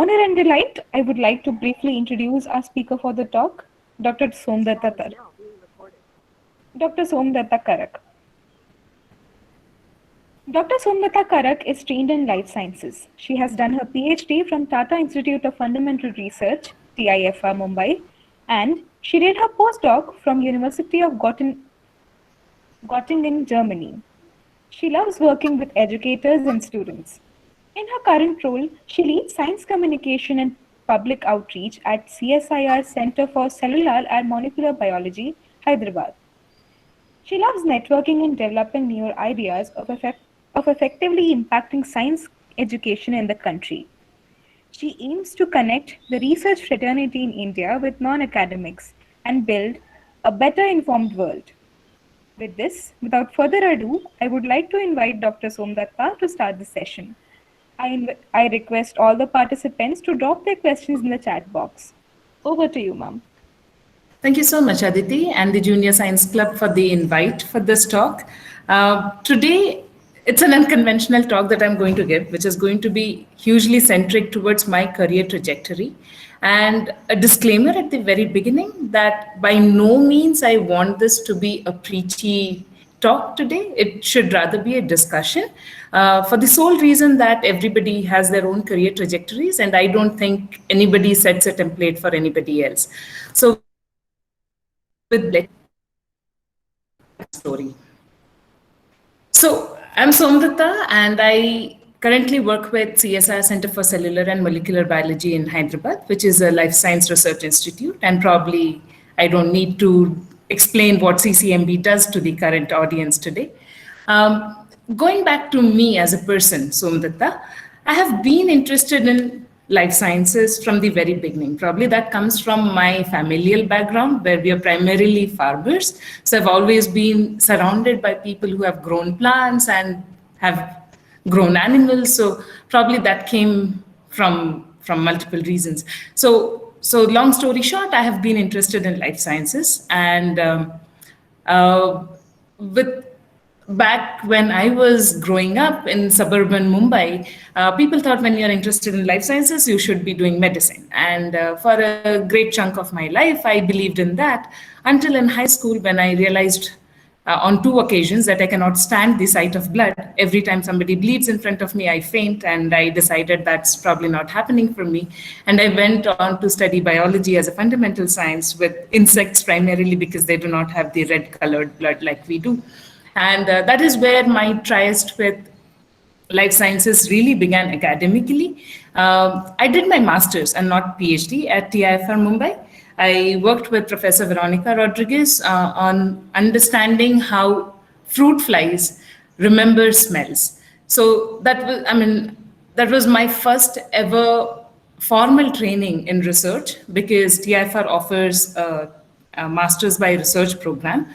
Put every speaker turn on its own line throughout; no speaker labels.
honor and delight, I would like to briefly introduce our speaker for the talk, Dr. Somdatta Karak. Dr. Somdatta Karak. Dr. Somnath Karak is trained in life sciences. She has done her PhD from Tata Institute of Fundamental Research, TIFR, Mumbai, and she did her postdoc from University of Göttingen, Germany. She loves working with educators and students. In her current role, she leads science communication and public outreach at CSIR Center for Cellular and Molecular Biology, Hyderabad. She loves networking and developing newer ideas of effectively impacting science education in the country. She aims to connect the research fraternity in India with non-academics and build a better informed world. With this, without further ado, I would like to invite Dr. Somdatta to start the session. I request all the participants to drop their questions in the chat box. Over to you, ma'am.
Thank you so much, Aditi, and the Junior Science Club for the invite for this talk. Today, it's an unconventional talk that I'm going to give, which is going to be hugely centric towards my career trajectory. And a disclaimer at the very beginning that by no means I want this to be a preachy talk today. It should rather be a discussion for the sole reason that everybody has their own career trajectories, and I don't think anybody sets a template for anybody else. So with story. So I'm Somdatta, and I currently work with CSIR Center for Cellular and Molecular Biology in Hyderabad, which is a life science research institute. And probably I don't need to explain what CCMB does to the current audience today. Going back to me as a person, Somdatta, I have been interested in life sciences from the very beginning. Probably that comes from my familial background where we are primarily farmers. So I've always been surrounded by people who have grown plants and have grown animals. So probably that came from multiple reasons. So long story short, I have been interested in life sciences, and back when I was growing up in suburban Mumbai, people thought when you're interested in life sciences, you should be doing medicine. And for a great chunk of my life, I believed in that until in high school when I realized on 2 occasions that I cannot stand the sight of blood. Every time somebody bleeds in front of me, I faint, and I decided that's probably not happening for me. And I went on to study biology as a fundamental science with insects primarily because they do not have the red colored blood like we do. And that is where my tryst with life sciences really began academically. I did my master's and not PhD at TIFR Mumbai. I worked with Professor Veronica Rodriguez on understanding how fruit flies remember smells. So that was my first ever formal training in research because TIFR offers a master's by research program.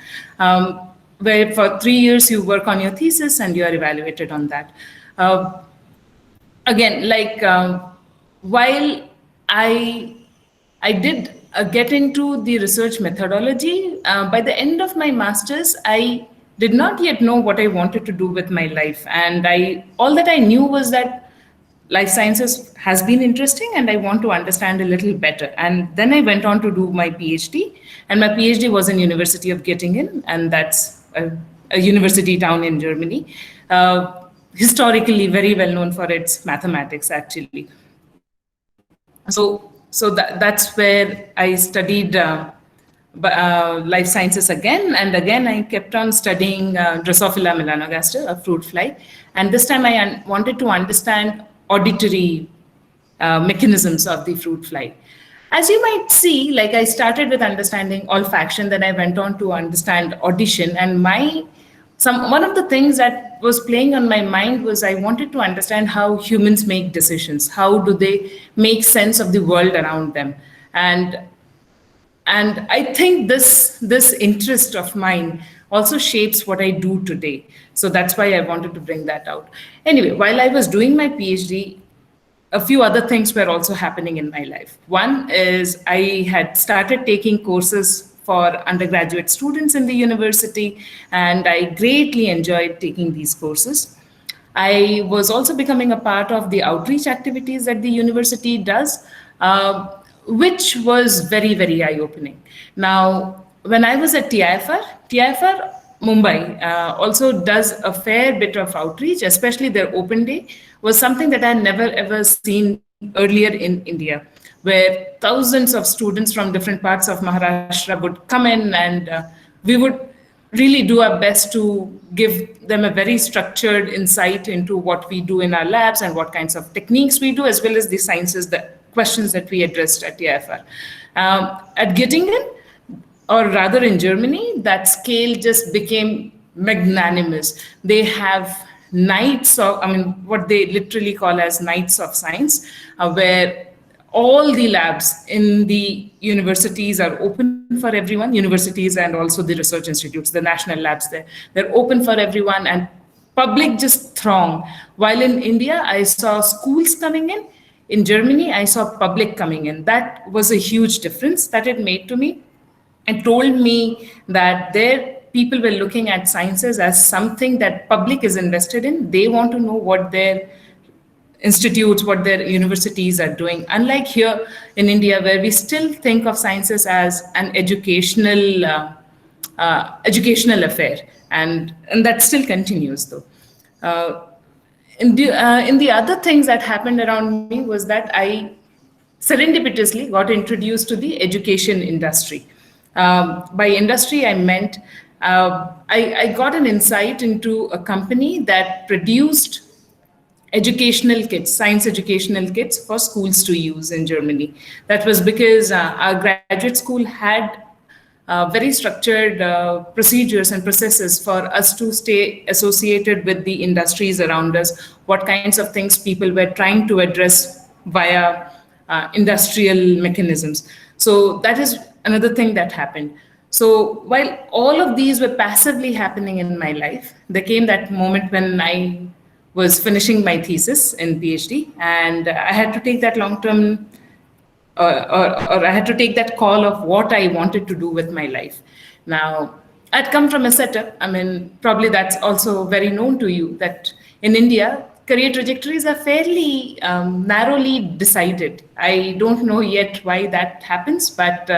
Where for 3 years you work on your thesis and you are evaluated on that. While I did get into the research methodology, by the end of my master's, I did not yet know what I wanted to do with my life. And all that I knew was that life sciences has been interesting and I want to understand a little better. And then I went on to do my PhD, and my PhD was in University of Göttingen, and that's a university town in Germany, historically very well known for its mathematics, actually. So that's where I studied life sciences again, and again I kept on studying Drosophila melanogaster, a fruit fly, and this time I wanted to understand auditory mechanisms of the fruit fly. As you might see, like I started with understanding olfaction, then I went on to understand audition, and one of the things that was playing on my mind was I wanted to understand how humans make decisions. How do they make sense of the world around them? And I think this interest of mine also shapes what I do today. So that's why I wanted to bring that out. Anyway, while I was doing my PhD, a few other things were also happening in my life. One is I had started taking courses for undergraduate students in the university, and I greatly enjoyed taking these courses. I was also becoming a part of the outreach activities that the university does, which was very, very eye opening. Now, when I was at TIFR Mumbai also does a fair bit of outreach, especially their open day was something that I had never ever seen earlier in India, where thousands of students from different parts of Maharashtra would come in, and we would really do our best to give them a very structured insight into what we do in our labs and what kinds of techniques we do, as well as the sciences, the questions that we addressed at TIFR. At Göttingen, or rather in Germany, that scale just became magnanimous. They have nights of, I mean, what they literally call as nights of science, where all the labs in the universities are open for everyone, universities and also the research institutes, the national labs there. They're open for everyone, and public just throng. While in India, I saw schools coming in. In Germany, I saw public coming in. That was a huge difference that it made to me. It told me that their people were looking at sciences as something that public is invested in. They want to know what their institutes, what their universities are doing. Unlike here in India, where we still think of sciences as an educational affair, and that still continues though. In the other things that happened around me was that I serendipitously got introduced to the education industry. By industry, I meant I got an insight into a company that produced educational kits, science educational kits for schools to use in Germany. That was because our graduate school had very structured procedures and processes for us to stay associated with the industries around us, what kinds of things people were trying to address via industrial mechanisms. So that is another thing that happened. So while all of these were passively happening in my life, there came that moment when I was finishing my thesis in PhD, and I had to take that long-term, or I had to take that call of what I wanted to do with my life. Now, I'd come from a setup, I mean, probably that's also very known to you, that in India, career trajectories are fairly narrowly decided. I don't know yet why that happens, but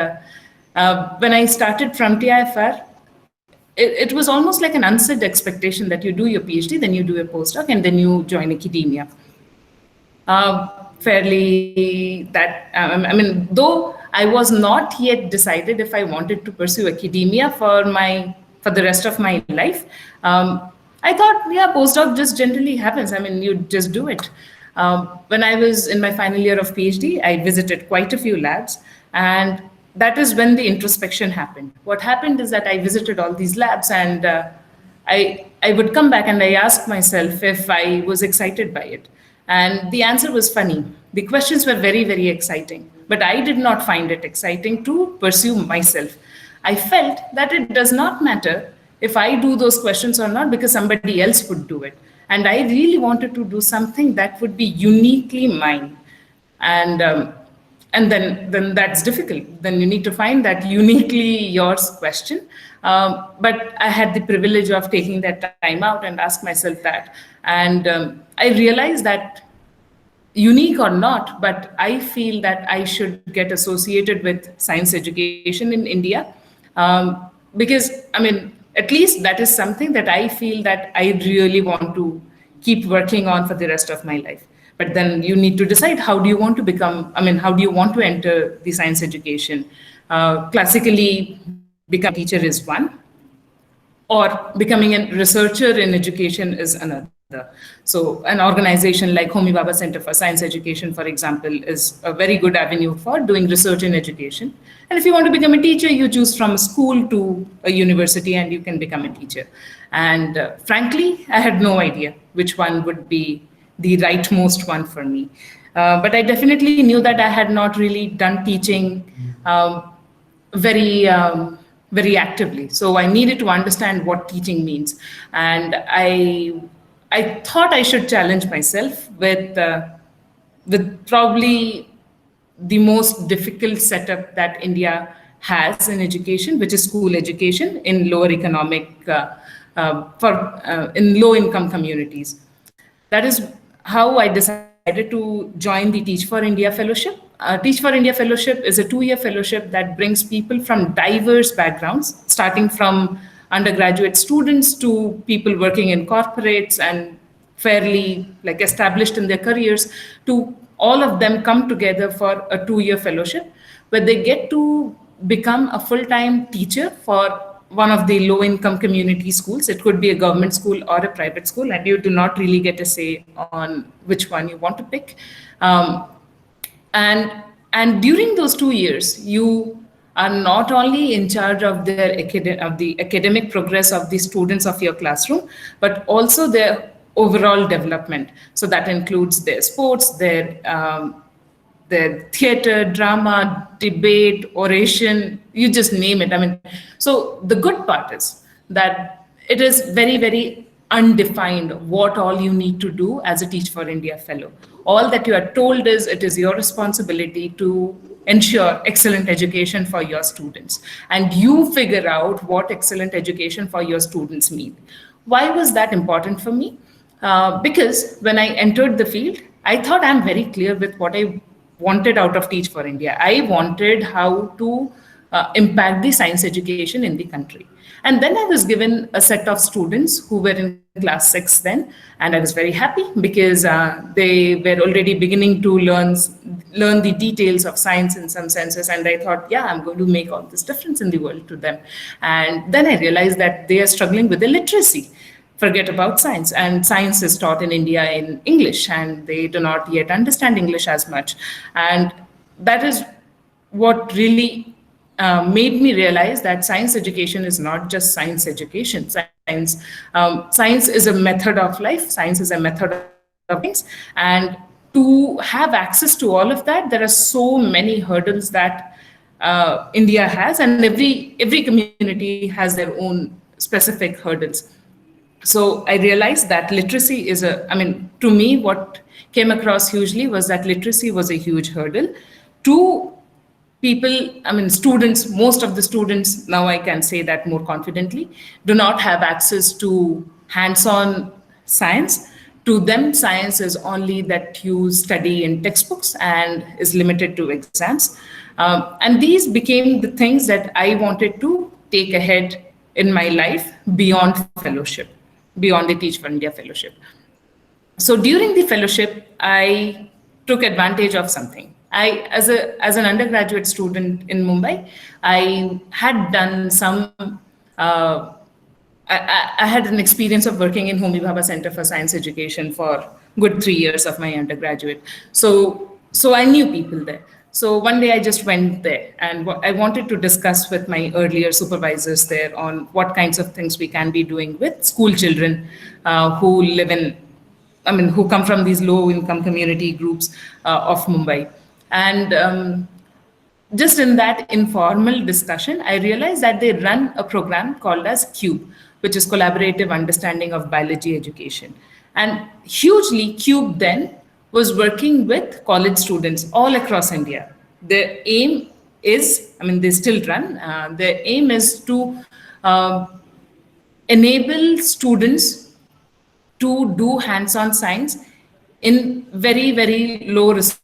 when I started from TIFR, it was almost like an unsaid expectation that you do your PhD, then you do a postdoc, and then you join academia. Fairly that, I mean, though I was not yet decided if I wanted to pursue academia for the rest of my life, I thought, yeah, postdoc just generally happens. I mean, you just do it. When I was in my final year of PhD, I visited quite a few labs, and that is when the introspection happened. What happened is that I visited all these labs, and I would come back and I asked myself if I was excited by it. And the answer was funny. The questions were very, very exciting, but I did not find it exciting to pursue myself. I felt that it does not matter if I do those questions or not, because somebody else would do it. And I really wanted to do something that would be uniquely mine. And then that's difficult. Then you need to find that uniquely yours question. But I had the privilege of taking that time out and ask myself that. And I realized that, unique or not, but I feel that I should get associated with science education in India. Because, I mean, at least that is something that I feel that I really want to keep working on for the rest of my life. But then you need to decide, how do you want to become, I mean, how do you want to enter the science education? Classically, becoming a teacher is one, or becoming a researcher in education is another. So an organization like Homi Bhabha Center for Science Education, for example, is a very good avenue for doing research in education. And if you want to become a teacher, you choose from a school to a university and you can become a teacher. And frankly, I had no idea which one would be the rightmost one for me. But I definitely knew that I had not really done teaching very actively. So I needed to understand what teaching means. And I thought I should challenge myself with probably the most difficult setup that India has in education, which is school education in lower economic, in low income communities. That is how I decided to join the Teach for India Fellowship. Teach for India Fellowship is a 2-year fellowship that brings people from diverse backgrounds, starting from undergraduate students to people working in corporates and fairly like established in their careers, to all of them come together for a 2-year fellowship where they get to become a full-time teacher for one of the low-income community schools. It could be a government school or a private school, and you do not really get a say on which one you want to pick. Um, and during those 2 years, you are not only in charge of of the academic progress of the students of your classroom, but also their overall development. So that includes their sports, their theater, drama, debate, oration, you just name it. I mean, so the good part is that it is very, very undefined what all you need to do as a Teach for India fellow. All that you are told is it is your responsibility to ensure excellent education for your students. And you figure out what excellent education for your students mean. Why was that important for me? Because when I entered the field, I thought I'm very clear with what I wanted out of Teach for India. I wanted how to impact the science education in the country. And then I was given a set of students who were in class 6 then, and I was very happy because they were already beginning to learn the details of science in some senses. And I thought, yeah, I'm going to make all this difference in the world to them. And then I realized that they are struggling with illiteracy. Forget about science. And science is taught in India in English, and they do not yet understand English as much. And that is what really made me realize that science education is not just science education. Science is a method of life. Science is a method of things. And to have access to all of that, there are so many hurdles that India has, and every community has their own specific hurdles. So I realized that literacy is to me, what came across hugely was that literacy was a huge hurdle to people. Students, most of the students, now I can say that more confidently, do not have access to hands-on science. To them, science is only that you study in textbooks and is limited to exams. And these became the things that I wanted to take ahead in my life beyond fellowship, beyond the Teach for India fellowship. So during the fellowship, I took advantage of something. As an undergraduate student in Mumbai, I had done some. I had an experience of working in Homi Bhabha Center for Science Education for good 3 years of my undergraduate. So I knew people there. So one day I just went there, and I wanted to discuss with my earlier supervisors there on what kinds of things we can be doing with school children who live who come from these low income community groups of Mumbai. And just in that informal discussion, I realized that they run a program called as CUBE, which is Collaborative Understanding of Biology Education. And hugely, CUBE then was working with college students all across India. The aim is, they still run, their aim is to enable students to do hands-on science in very, very low resource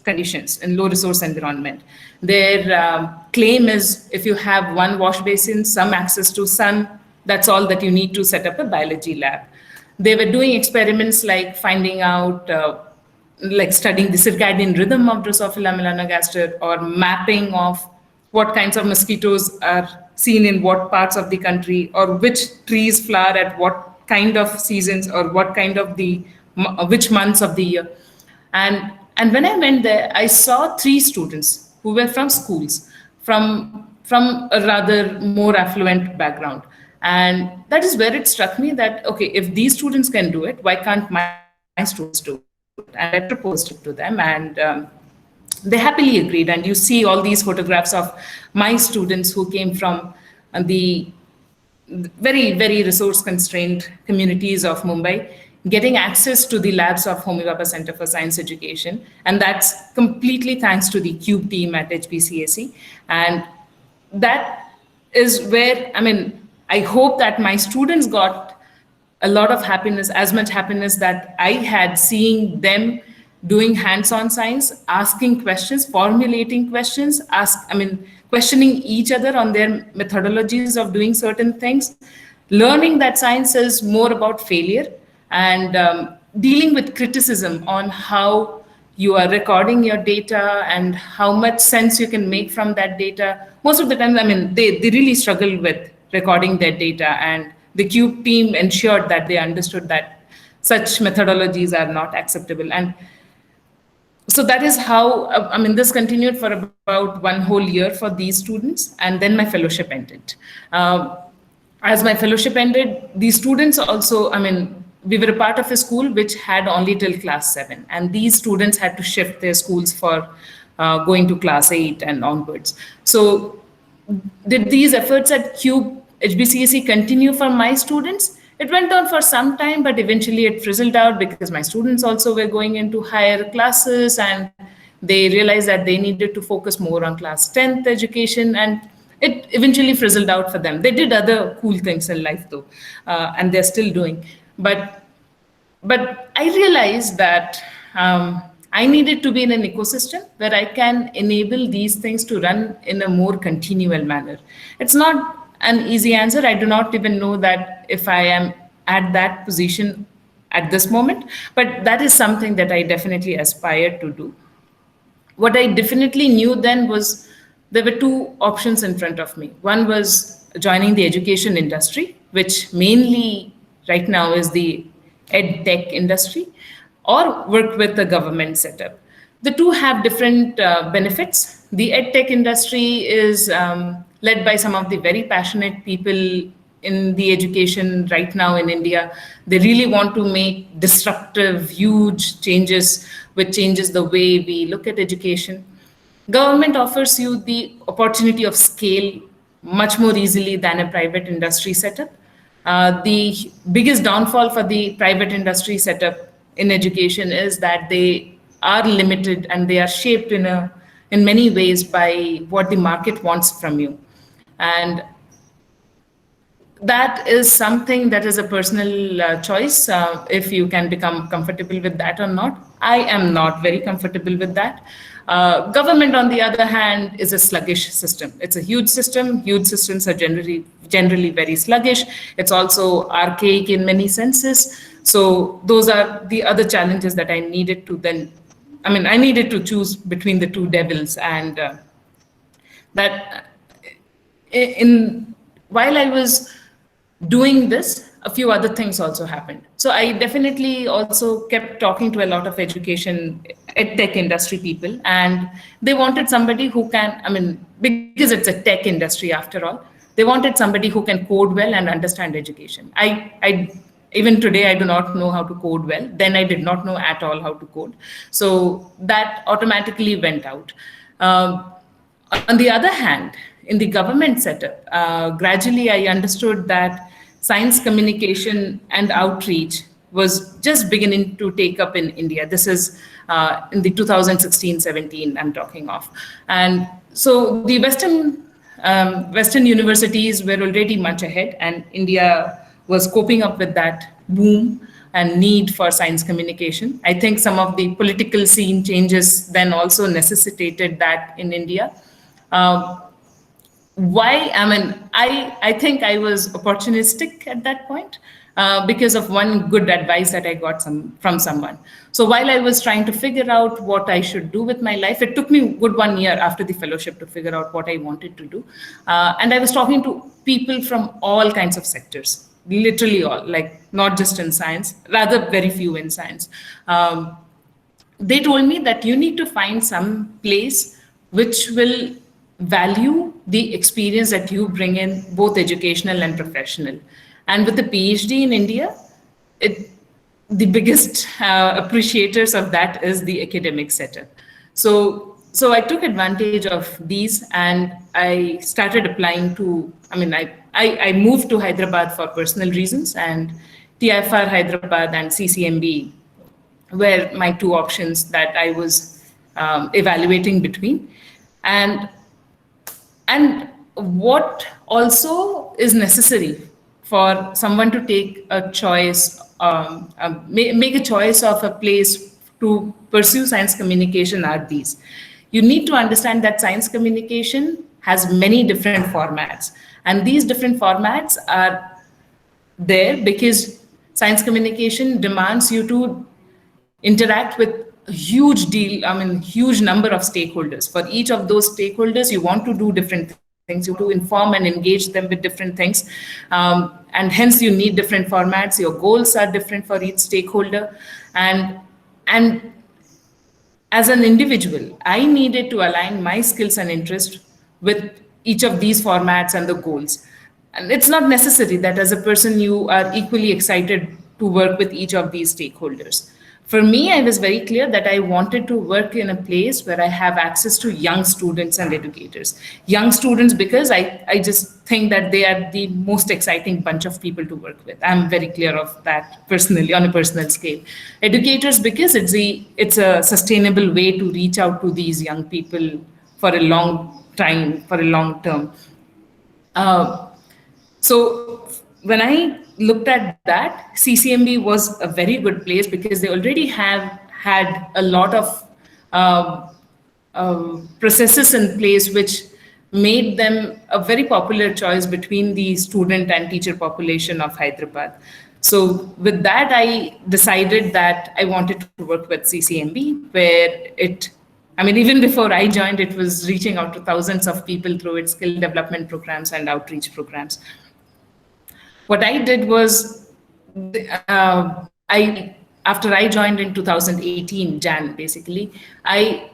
conditions, in low resource environment. Their claim is if you have one wash basin, some access to sun, that's all that you need to set up a biology lab. They were doing experiments like finding out, like studying the circadian rhythm of Drosophila melanogaster, or mapping of what kinds of mosquitoes are seen in what parts of the country, or which trees flower at what kind of seasons, or what kind of which months of the year. And when I went there, I saw 3 students who were from schools, from a rather more affluent background. And that is where it struck me that, okay, if these students can do it, why can't my students do it? And I proposed it to them, and they happily agreed. And you see all these photographs of my students who came from the very, very resource-constrained communities of Mumbai, getting access to the labs of Homi Bhabha Center for Science Education. And that's completely thanks to the CUBE team at HPCAC. And that is where, I hope that my students got a lot of happiness, as much happiness that I had seeing them doing hands-on science, asking questions, formulating questions, questioning each other on their methodologies of doing certain things, learning that science is more about failure and dealing with criticism on how you are recording your data and how much sense you can make from that data. Most of the time, they really struggle with recording their data, and the CUBE team ensured that they understood that such methodologies are not acceptable. And so that is how, this continued for about 1 whole year for these students, and then my fellowship ended. As my fellowship ended, these students also, we were a part of a school which had only till class 7, and these students had to shift their schools for going to class 8 and onwards. So did these efforts at CUBE HBCSE continue for my students? It went on for some time, but eventually it fizzled out because my students also were going into higher classes, and they realized that they needed to focus more on class 10th education, and it eventually fizzled out for them. They did other cool things in life though, and they're still doing. But I realized that I needed to be in an ecosystem where I can enable these things to run in a more continual manner. It's not an easy answer. I do not even know that if I am at that position at this moment, but that is something that I definitely aspire to do. What I definitely knew then was there were 2 options in front of me. One was joining the education industry, which mainly right now is the ed tech industry, or work with the government setup. The 2 have different benefits. The ed tech industry is led by some of the very passionate people in the education right now in India. They really want to make disruptive, huge changes, which changes the way we look at education. Government offers you the opportunity of scale much more easily than a private industry setup. The biggest downfall for the private industry setup in education is that they are limited and they are shaped in many ways by what the market wants from you. And that is something that is a personal choice, if you can become comfortable with that or not. I am not very comfortable with that. Government, on the other hand, is a sluggish system. It's a huge system. Huge systems are generally very sluggish. It's also archaic in many senses. So those are the other challenges that I needed to then, I needed to choose between the 2 devils. And that while I was doing this, a few other things also happened. So I definitely also kept talking to a lot of education, ed tech industry people, and they wanted somebody who can, because it's a tech industry after all, they wanted somebody who can code well and understand education. Even today, I do not know how to code well. Then I did not know at all how to code. So that automatically went out. On the other hand, in the government setup, gradually I understood that science communication and outreach was just beginning to take up in India. This is in the 2016-17 I'm talking of. And so the Western universities were already much ahead, and India was coping up with that boom and need for science communication. I think some of the political scene changes then also necessitated that in India. Why? I think I was opportunistic at that point because of one good advice that I got from someone. So while I was trying to figure out what I should do with my life, it took me a good 1 year after the fellowship to figure out what I wanted to do. And I was talking to people from all kinds of sectors, literally all, like not just in science, rather very few in science. They told me that you need to find some place which will value the experience that you bring in, both educational and professional. And with the PhD in India, the biggest appreciators of that is the academic setup. So I took advantage of these, and I started applying to, I moved to Hyderabad for personal reasons, and TIFR Hyderabad and CCMB were my 2 options that I was evaluating between. And what also is necessary for someone to take a choice, make a choice of a place to pursue science communication are these. You need to understand that science communication has many different formats, and these different formats are there because science communication demands you to interact with a huge number of stakeholders. For each of those stakeholders, you want to do different things. You want to inform and engage them with different things. And hence you need different formats. Your goals are different for each stakeholder. And as an individual, I needed to align my skills and interest with each of these formats and the goals. And it's not necessary that as a person you are equally excited to work with each of these stakeholders. For me, I was very clear that I wanted to work in a place where I have access to young students and educators. Young students, because I just think that they are the most exciting bunch of people to work with. I'm very clear of that personally, on a personal scale. Educators, because it's a sustainable way to reach out to these young people for a long time, for a long term. So when I looked at that, CCMB was a very good place because they already have had a lot of processes in place which made them a very popular choice between the student and teacher population of Hyderabad. So with that, I decided that I wanted to work with CCMB, where even before I joined, it was reaching out to thousands of people through its skill development programs and outreach programs. What I did was, after I joined in 2018, Jan, basically,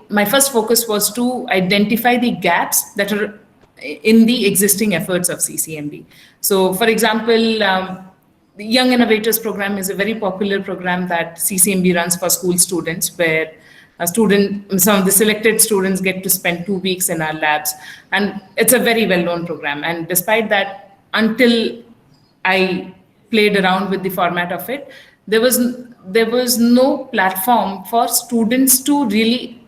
my first focus was to identify the gaps that are in the existing efforts of CCMB. So, for example, the Young Innovators Program is a very popular program that CCMB runs for school students, where some of the selected students get to spend 2 weeks in our labs. And it's a very well-known program. And despite that, until I played around with the format of it, there was no platform for students to really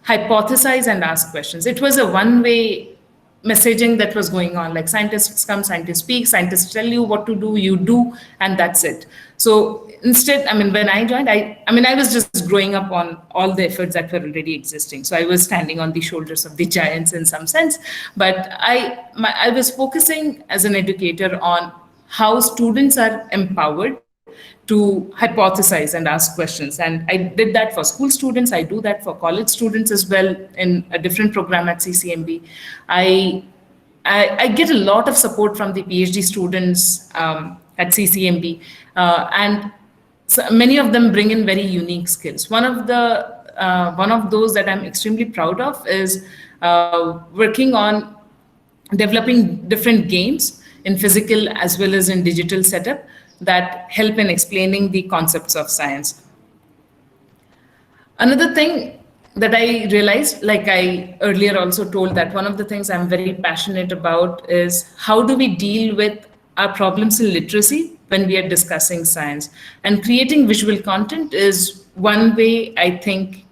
hypothesize and ask questions. It was a one-way messaging that was going on, like scientists come, scientists speak, scientists tell you what to do, you do, and that's it. So instead, when I joined, I was just growing up on all the efforts that were already existing. So I was standing on the shoulders of the giants in some sense, but I was focusing as an educator on how students are empowered to hypothesize and ask questions. And I did that for school students. I do that for college students as well in a different program at CCMB. I get a lot of support from the PhD students at CCMB, and so many of them bring in very unique skills. One of those that I'm extremely proud of is working on developing different games in physical as well as in digital setup that help in explaining the concepts of science. Another thing that I realized, like I earlier also told, that one of the things I'm very passionate about is how do we deal with our problems in literacy when we are discussing science. And creating visual content is one way I think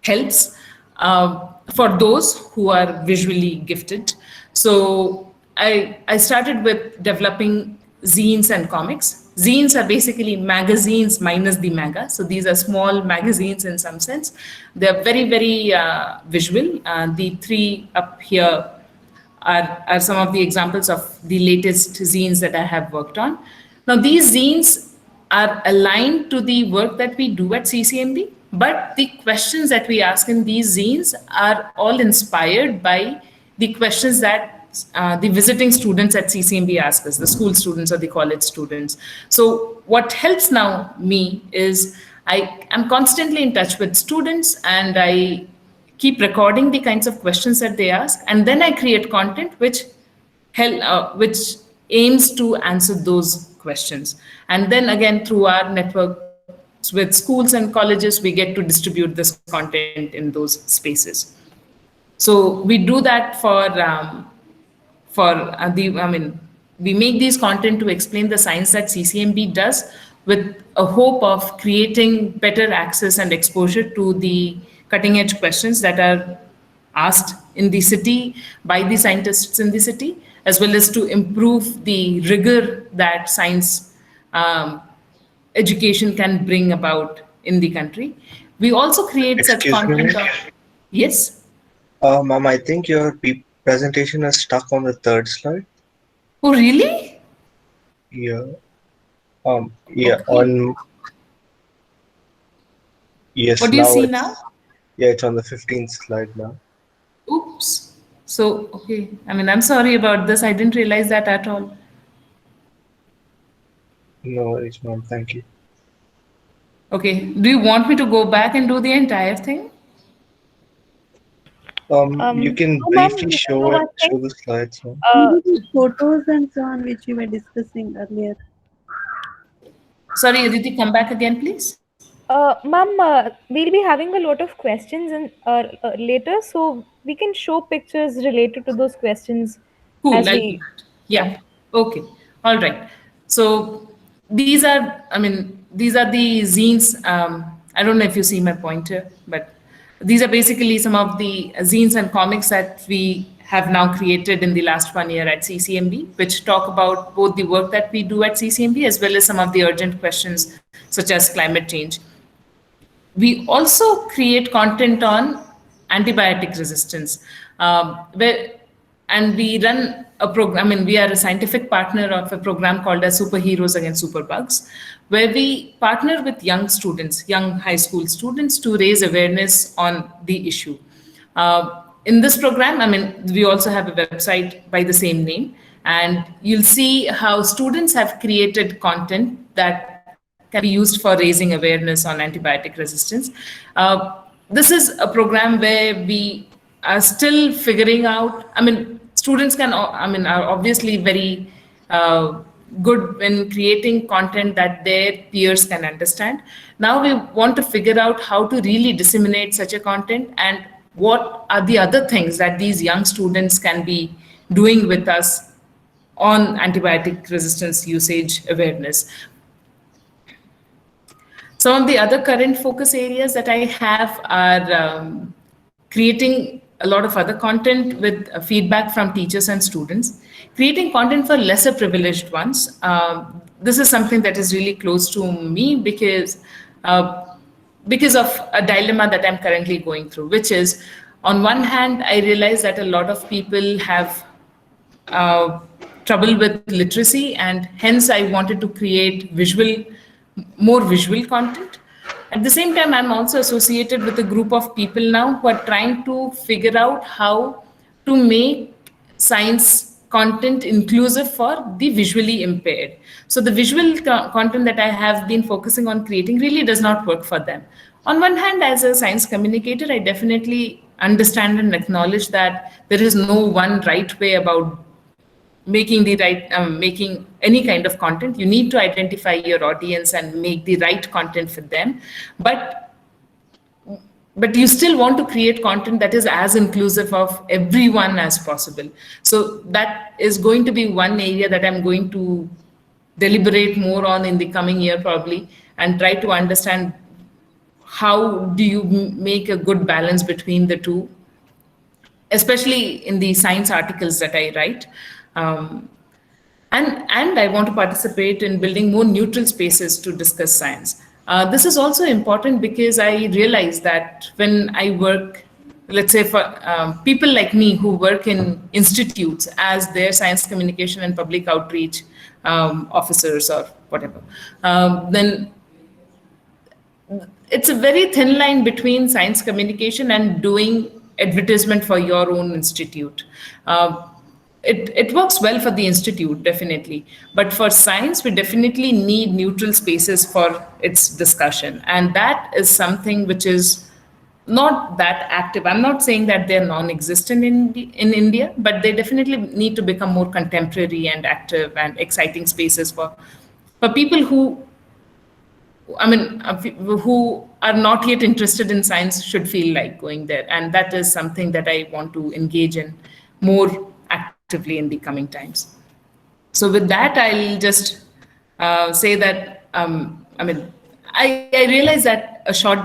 helps for those who are visually gifted. So I started with developing zines and comics. Zines are basically magazines minus the mega. So these are small magazines in some sense. They're very, very visual. The three up here are some of the examples of the latest zines that I have worked on. Now, these zines are aligned to the work that we do at CCMB, but the questions that we ask in these zines are all inspired by the questions that the visiting students at CCMB ask us, the school students or the college students. So what helps now me is I am constantly in touch with students, and I keep recording the kinds of questions that they ask, and then I create content which aims to answer those questions. And then again, through our network with schools and colleges, we get to distribute this content in those spaces. So we do that we make these content to explain the science that CCMB does, with a hope of creating better access and exposure to the cutting edge questions that are asked in the city by the scientists in the city, as well as to improve the rigor that science um, education can bring about in the country. We also create such
Excuse me,
content
ma'am.
of, yes.
Ma'am, I think your presentation is stuck on the third slide.
Oh, really?
Yeah. Yeah.
Okay.
Yes.
What do you
Now
see now?
it's on the 15th slide now.
Oops. So, okay. I mean, I'm sorry about this. I didn't realize that at all.
No worries, ma'am. Thank you.
Okay. Do you want me to go back and do the entire thing?
You can
No, ma'am,
briefly
you can do one thing.
show the slides, ma'am.
Uh,
Maybe the photos and so on which you were discussing earlier.
Sorry, Aditi, come back again, please.
Ma'am, we'll be having a lot of questions later, so we can show pictures related to those questions
Cool,
as
I'll do
we,
that.
yeah.
Yeah. Okay. All right. So these are, I mean, these are the zines. I don't know if you see my pointer, but these are basically some of the zines and comics that we have now created in the last 1 year at CCMB, which talk about both the work that we do at CCMB as well as some of the urgent questions such as climate change. We also create content on antibiotic resistance, where, and we run a program, and we are a scientific partner of a program called as Superheroes Against Superbugs, where we partner with young students, young high school students, to raise awareness on the issue. In this program, I mean, we also have a website by the same name, and you'll see how students have created content that can be used for raising awareness on antibiotic resistance. This is a program where we are still figuring out. I mean, students can, I mean, are obviously very good when creating content that their peers can understand. Now we want to figure out how to really disseminate such a content, and what are the other things that these young students can be doing with us on antibiotic resistance usage awareness. Some of the other current focus areas that I have are creating a lot of other content with feedback from teachers and students, creating content for lesser privileged ones. This is something that is really close to me uh, because of a dilemma that I'm currently going through, which is, on one hand, I realize that a lot of people have uh, trouble with literacy, and hence I wanted to create more visual content. At the same time, I'm also associated with a group of people now who are trying to figure out how to make science content inclusive for the visually impaired. So the visual content that I have been focusing on creating really does not work for them. On one hand, as a science communicator, I definitely understand and acknowledge that there is no one right way about making any kind of content. You need to identify your audience and make the right content for them, but you still want to create content that is as inclusive of everyone as possible. So that is going to be one area that I'm going to deliberate more on in the coming year probably, and try to understand how do you make a good balance between the two, especially in the science articles that I write. Um, and I want to participate in building more neutral spaces to discuss science. This is also important because I realize that when I work, let's say for people like me who work in institutes as their science communication and public outreach officers or whatever, then it's a very thin line between science communication and doing advertisement for your own institute. It works well for the institute, definitely. But for science, we definitely need neutral spaces for its discussion. And that is something which is not that active. I'm not saying that they're non-existent in India, but they definitely need to become more contemporary and active and exciting spaces for people who, I mean, who are not yet interested in science should feel like going there. And that is something that I want to engage in more actively in the coming times. So with that, I'll just say that, I mean, I realize that a short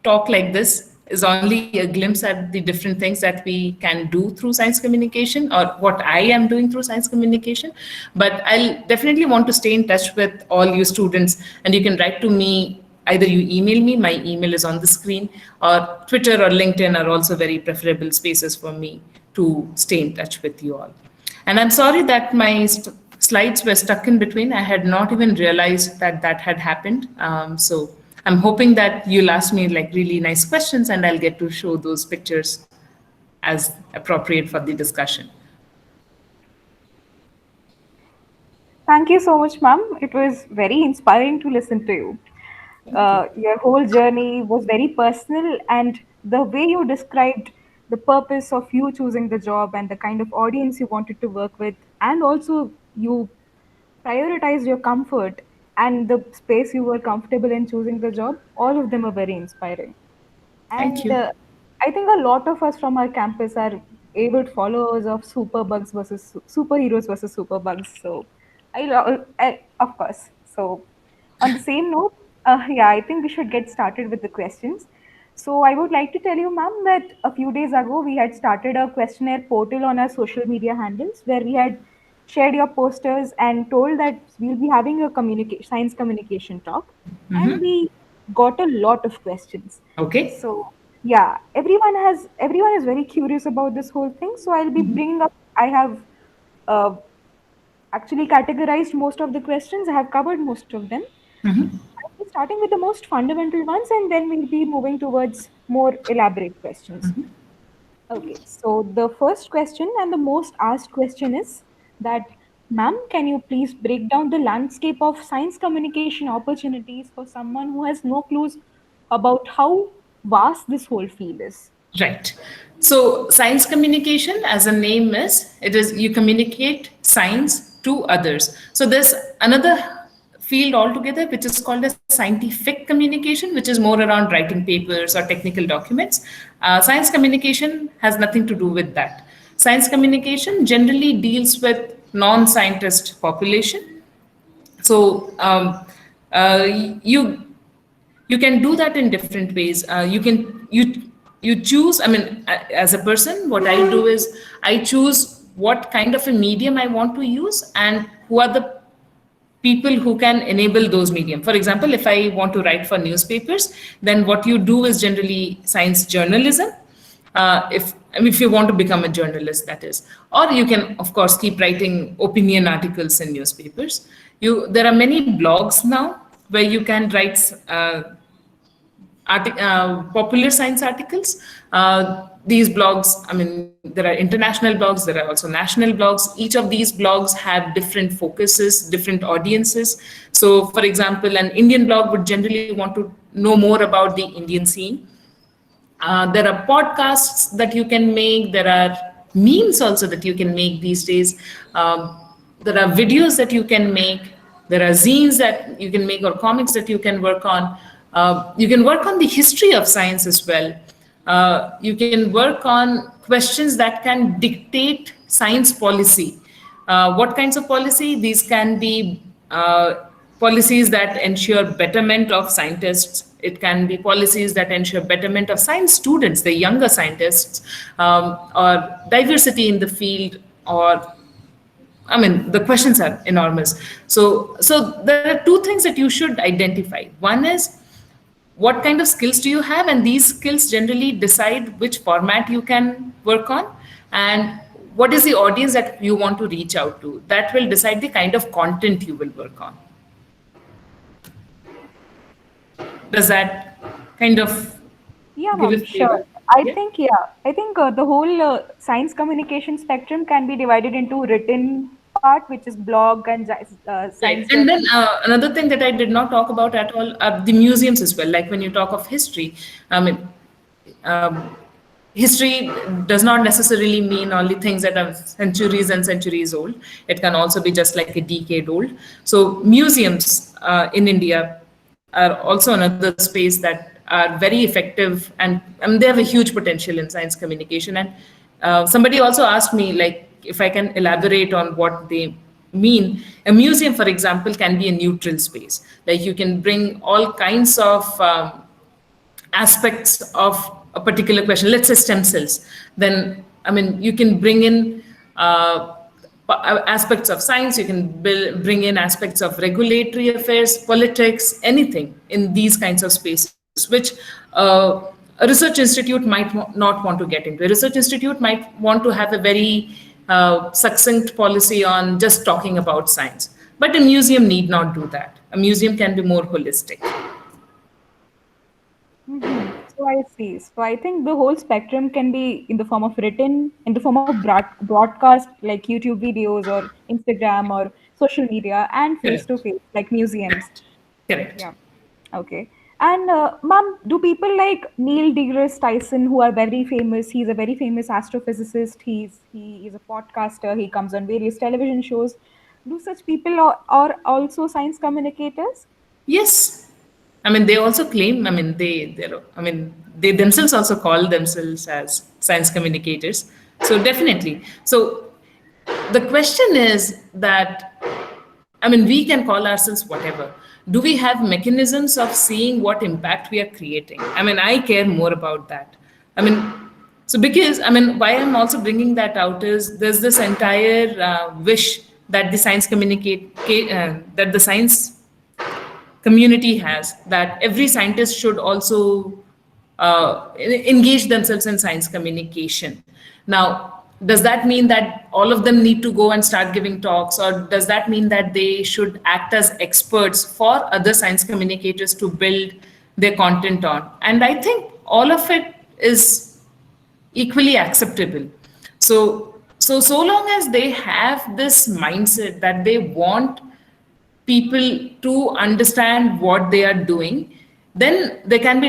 talk like this is only a glimpse at the different things that we can do through science communication, or what I am doing through science communication. But I'll definitely want to stay in touch with all you students, and you can write to me. Either you email me, my email is on the screen, or Twitter or LinkedIn are also very preferable spaces for me to stay in touch with you all. And I'm sorry that my slides were stuck in between. I had not even realized that that had happened. So I'm hoping that you'll ask me like really nice questions and I'll get to show those pictures as appropriate for the discussion.
Thank you so much, ma'am. It was very inspiring to listen to you. Your whole journey was very personal, and the way you described the purpose of you choosing the job and the kind of audience you wanted to work with, and also you prioritized your comfort and the space you were comfortable in choosing the job, all of them are very inspiring.
Thank
And
you.
I think a lot of us from our campus are avid followers of superheroes versus superbugs. So, of course. So, on the same note, yeah, I think we should get started with the questions. So, I would like to tell you, ma'am, that a few days ago we had started a questionnaire portal on our social media handles where we had shared your posters and told that we'll be having a science communication talk, and we got a lot of questions.
Okay.
So yeah, everyone is very curious about this whole thing. So I'll be bringing up. I have uh, actually categorized most of the questions. I have covered most of them. I'll be starting with the most fundamental ones, and then we'll be moving towards more elaborate questions. Okay, so the first question and the most asked question is that, ma'am, can you please break down the landscape of science communication opportunities for someone who has no clues about how vast this whole field is?
Right. So science communication, as a name is, it is you communicate science to others. So there's another field altogether which is called as scientific communication, which is more around writing papers or technical documents. Science communication has nothing to do with that. Science communication generally deals with non-scientist population. So you can do that in different ways. You choose. I mean, as a person, what I do is I choose what kind of a medium I want to use and who are the people who can enable those medium. For example, if I want to write for newspapers, then what you do is generally science journalism. If you want to become a journalist, that is, or you can of course keep writing opinion articles in newspapers. There are many blogs now where you can write popular science articles. These blogs, I mean, there are international blogs, there are also national blogs. Each of these blogs have different focuses, different audiences. So, for example, an Indian blog would generally want to know more about the Indian scene. There are podcasts that you can make. There are memes also that you can make these days. There are videos that you can make. There are zines that you can make or comics that you can work on. You can work on the history of science as well. You can work on questions that can dictate science policy. What kinds of policy? These can be policies that ensure betterment of scientists. It can be policies that ensure betterment of science students, the younger scientists, or diversity in the field, or I mean, the questions are enormous. So there are two things that you should identify. One is what kind of skills do you have, and these skills generally decide which format you can work on, and what is the audience that you want to reach out to. That will decide the kind of content you will work on. Does that kind of
Yeah,
give a
ma'am, sure.
flavor?
I
Yeah.
think, yeah, I think the whole science communication spectrum can be divided into written part, which is blog and
Right.
science
And then
journal.
another thing that I did not talk about at all are the museums as well. Like when you talk of history, I mean, um, history does not necessarily mean only things that are centuries and centuries old. It can also be just like a decade old. So museums in India are also another space that are very effective, and they have a huge potential in science communication. And somebody also asked me like if I can elaborate on what they mean. A museum, for example, can be a neutral space. Like you can bring all kinds of aspects of a particular question, let's say stem cells, then I mean you can bring in aspects of science, you can bring in aspects of regulatory affairs, politics, anything in these kinds of spaces, which a research institute might not want to get into. A research institute might want to have a very succinct policy on just talking about science. But a museum need not do that. A museum can be more holistic.
So I see. So I think the whole spectrum can be in the form of written, in the form of broadcast, like YouTube videos or Instagram or social media, and face to face, like museums.
Correct.
Yeah. Okay. And ma'am, do people like Neil deGrasse Tyson, who are very famous? He's a very famous astrophysicist. He is a podcaster. He comes on various television shows. Do such people are also science communicators?
Yes. I mean, they also claim, I mean, they themselves also call themselves as science communicators. So definitely. So the question is that, I mean, we can call ourselves whatever. Do we have mechanisms of seeing what impact we are creating? I mean, I care more about that. I mean, so because, I mean, why I'm also bringing that out is there's this entire wish that the science that the science community has, that every scientist should also engage themselves in science communication. Now, does that mean that all of them need to go and start giving talks, or does that mean that they should act as experts for other science communicators to build their content on? And I think all of it is equally acceptable. So long as they have this mindset that they want people to understand what they are doing, then there can be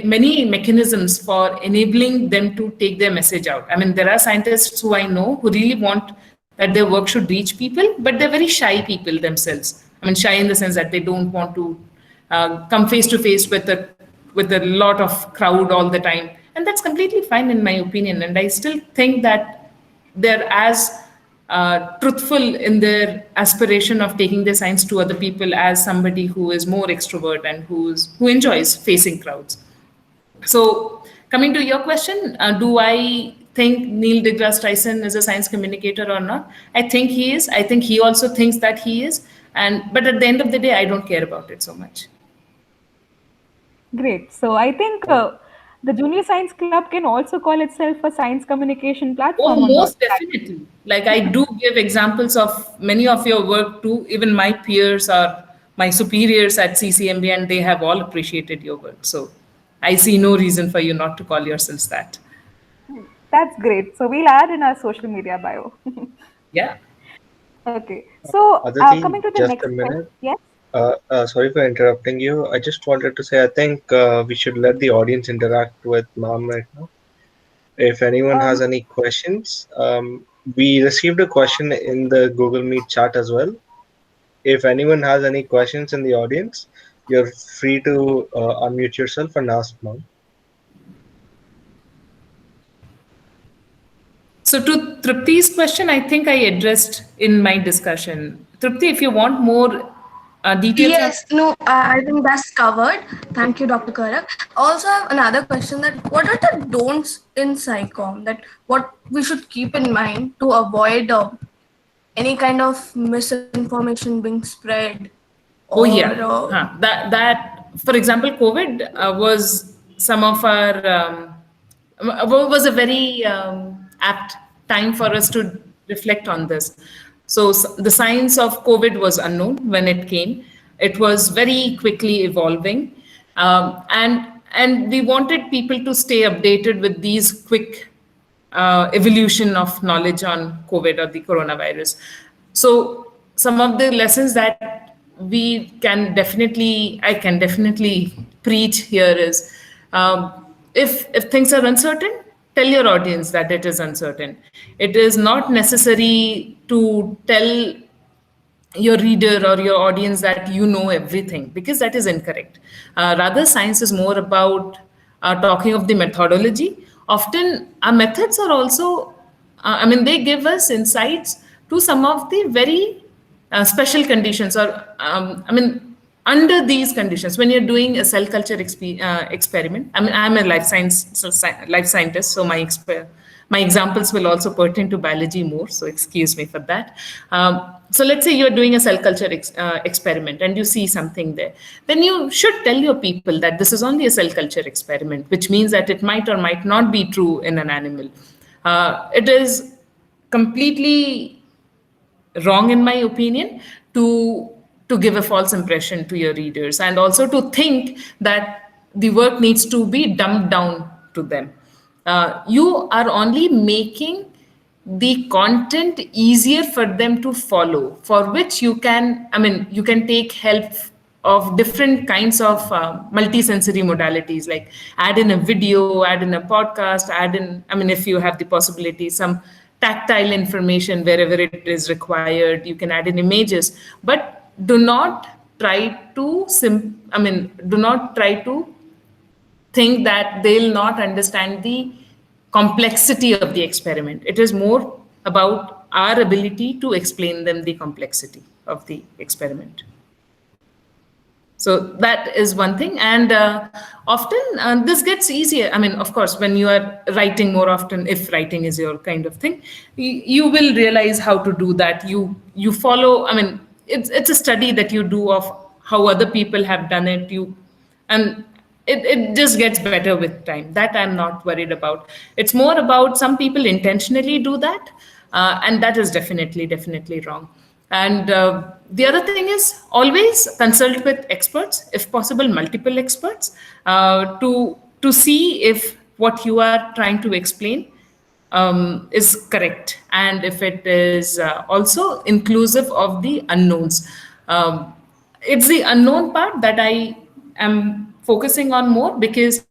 many mechanisms for enabling them to take their message out. I mean, there are scientists who I know who really want that their work should reach people, but they're very shy people themselves. I mean, shy in the sense that they don't want to come face to face with a lot of crowd all the time. And that's completely fine in my opinion. And I still think that they're as truthful in their aspiration of taking their science to other people as somebody who is more extrovert and who enjoys facing crowds. So coming to your question, do I think Neil deGrasse Tyson is a science communicator or not? I think he is. I think he also thinks that he is. But at the end of the day, I don't care about it so much.
Great. So I think the Junior Science Club can also call itself a science communication platform.
Oh, most definitely. Like, I do give examples of many of your work too. Even my peers or my superiors at CCMB, and they have all appreciated your work. So I see no reason for you not to call yourselves that.
That's great. So we'll add in our social media bio.
Yeah.
Okay. So
Aditi,
coming to the
just
next
a minute.
question. Yes.
Sorry for interrupting you. I just wanted to say, I think we should let the audience interact with ma'am right now. If anyone has any questions, we received a question in the Google Meet chat as well. If anyone has any questions in the audience, you're free to unmute yourself and ask ma'am.
So to Tripti's question, I think I addressed in my discussion. Tripti, if you want more details.
Yes, no, I think that's covered. Thank you, Dr. Karak. Also, I have another question, that what are the don'ts in SciComm, that what we should keep in mind to avoid any kind of misinformation being spread?
Oh yeah, that for example, COVID was some of our was a very apt time for us to reflect on this. So the science of COVID was unknown when it came. It was very quickly evolving, and we wanted people to stay updated with these quick evolution of knowledge on COVID or the coronavirus. So some of the lessons that I can definitely preach here is, if things are uncertain, tell your audience that it is uncertain. It is not necessary to tell your reader or your audience that you know everything, because that is incorrect. Rather, science is more about talking of the methodology. Often our methods are also, they give us insights to some of the very special conditions, or under these conditions, when you're doing a cell culture experiment, I mean, I'm a life scientist, so my examples will also pertain to biology more, so excuse me for that. So let's say you're doing a cell culture experiment and you see something there. Then you should tell your people that this is only a cell culture experiment, which means that it might or might not be true in an animal. It is completely wrong, in my opinion, to give a false impression to your readers, and also to think that the work needs to be dumbed down to them. You are only making the content easier for them to follow, for which you can take help of different kinds of multisensory modalities, like add in a video, add in a podcast, if you have the possibility, some tactile information wherever it is required. You can add in images, but do not try to think that they'll not understand the complexity of the experiment. It is more about our ability to explain them the complexity of the experiment. So that is one thing. And often this gets easier. Of course, when you are writing more often, if writing is your kind of thing, you will realize how to do that. You follow, it's a study that you do of how other people have done it. And it just gets better with time. That I'm not worried about. It's more about some people intentionally do that. And that is definitely wrong. And the other thing is always consult with experts, if possible, multiple experts, to see if what you are trying to explain is correct, and if it is also inclusive of the unknowns. It's the unknown part that I am focusing on more, because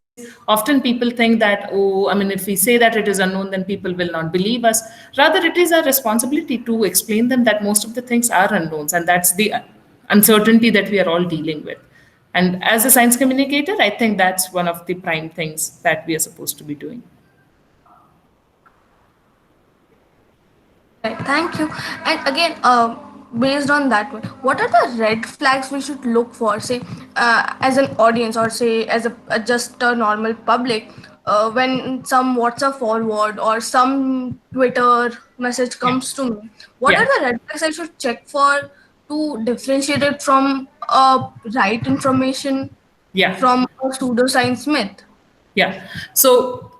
often people think that, if we say that it is unknown, then people will not believe us. Rather, it is our responsibility to explain them that most of the things are unknowns, and that's the uncertainty that we are all dealing with. And as a science communicator, I think that's one of the prime things that we are supposed to be doing.
Right, thank you. And again, based on that one, what are the red flags we should look for, say, as an audience, or say as just a normal public, when some WhatsApp forward or some Twitter message comes to me? What are the red flags I should check for to differentiate it from right information from a pseudoscience myth?
Yeah. So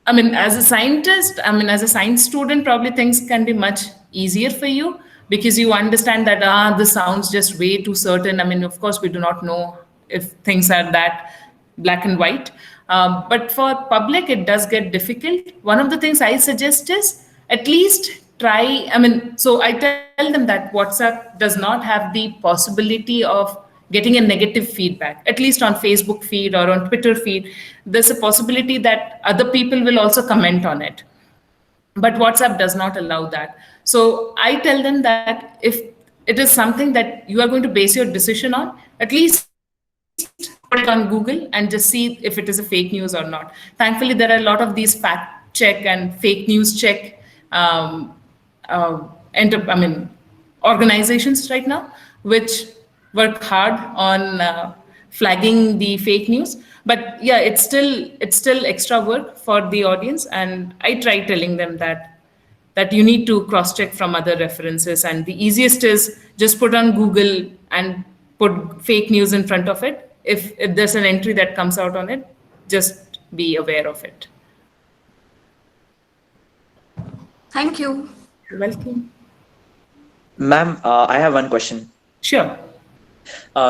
as a scientist, as a science student, probably things can be much easier for you, because you understand that this sounds just way too certain. Of course, we do not know if things are that black and white. But for public, it does get difficult. One of the things I suggest is at least try, so I tell them that WhatsApp does not have the possibility of getting a negative feedback. At least on Facebook feed or on Twitter feed, there's a possibility that other people will also comment on it. But WhatsApp does not allow that. So I tell them that if it is something that you are going to base your decision on, at least put it on Google and just see if it is a fake news or not. Thankfully, there are a lot of these fact check and fake news check organizations right now, which work hard on flagging the fake news. But yeah, it's still extra work for the audience, and I try telling them that you need to cross-check from other references, and the easiest is just put on Google and put fake news in front of it. If there's an entry that comes out on it, just be aware of it.
Thank you.
You're welcome.
Ma'am, I have one question.
Sure.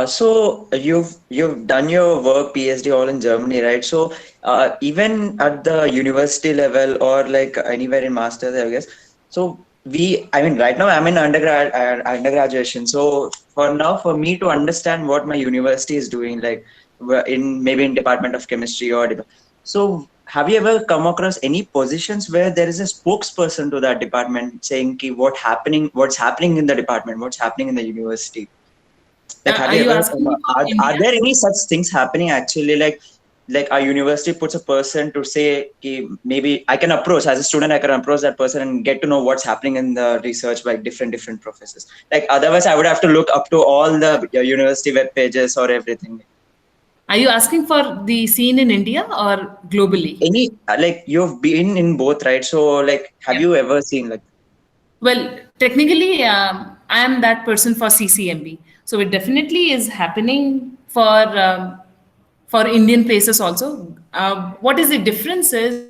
So you've done your work, PhD, all in Germany, right? So even at the university level or like anywhere in masters, I guess. So right now I'm in undergraduation. So for me to understand what my university is doing, like maybe in Department of Chemistry so have you ever come across any positions where there is a spokesperson to that department saying what's happening in the department, what's happening in the university? Like, are there any such things happening actually? Like, like our university puts a person to say, maybe I can approach as a student, I can approach that person and get to know what's happening in the research by different professors. Like otherwise, I would have to look up to all the university web pages or everything.
Are you asking for the scene in India or globally?
Any like you've been in both, right? So like, have you ever seen like?
Well, technically, I am that person for CCMB, so it definitely is happening for Indian places also. What is the difference is,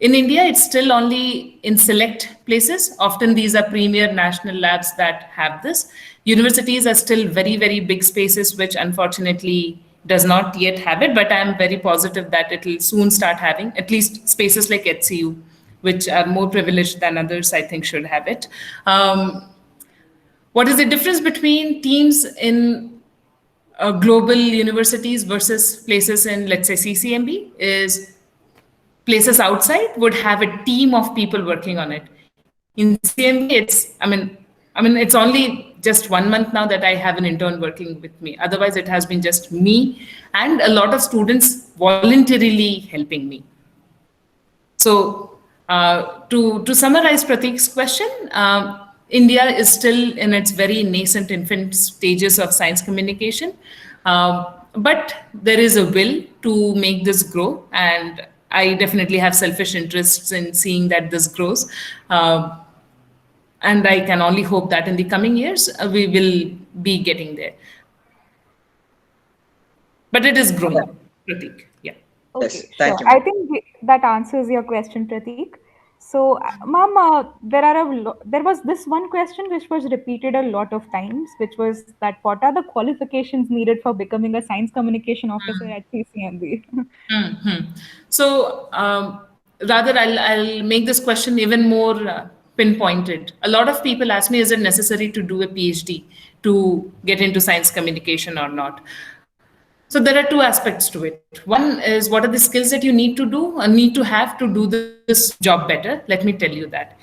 in India, it's still only in select places. Often these are premier national labs that have this. Universities are still very, very big spaces, which unfortunately does not yet have it, but I'm very positive that it will soon start having, at least spaces like HCU, which are more privileged than others, I think should have it. What is the difference between teams in global universities versus places in, let's say, CCMB is places outside would have a team of people working on it. In CCMB, it's only just 1 month now that I have an intern working with me. Otherwise, it has been just me and a lot of students voluntarily helping me. So to summarize Prateek's question, India is still in its very nascent infant stages of science communication, but there is a will to make this grow, and I definitely have selfish interests in seeing that this grows. And I can only hope that in the coming years, we will be getting there. But it is growing, Prateek. Yeah.
Okay,
Yes, thank
sure.
you.
I think that answers your question, Prateek. So, ma'am, there was this one question which was repeated a lot of times, which was that what are the qualifications needed for becoming a science communication officer at CCMB?
So rather, I'll make this question even more pinpointed. A lot of people ask me, is it necessary to do a PhD to get into science communication or not? So there are two aspects to it. One is, what are the skills that you need to do and need to have to do this job better? Let me tell you that.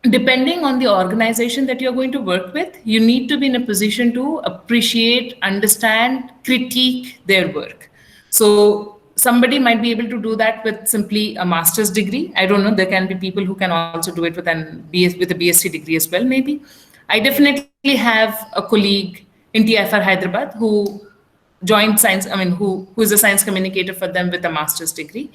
Depending on the organization that you're going to work with, you need to be in a position to appreciate, understand, critique their work. So somebody might be able to do that with simply a master's degree. I don't know. There can be people who can also do it with a BSc degree as well, maybe. I definitely have a colleague in TFR Hyderabad who joined science, who is a science communicator for them with a master's degree.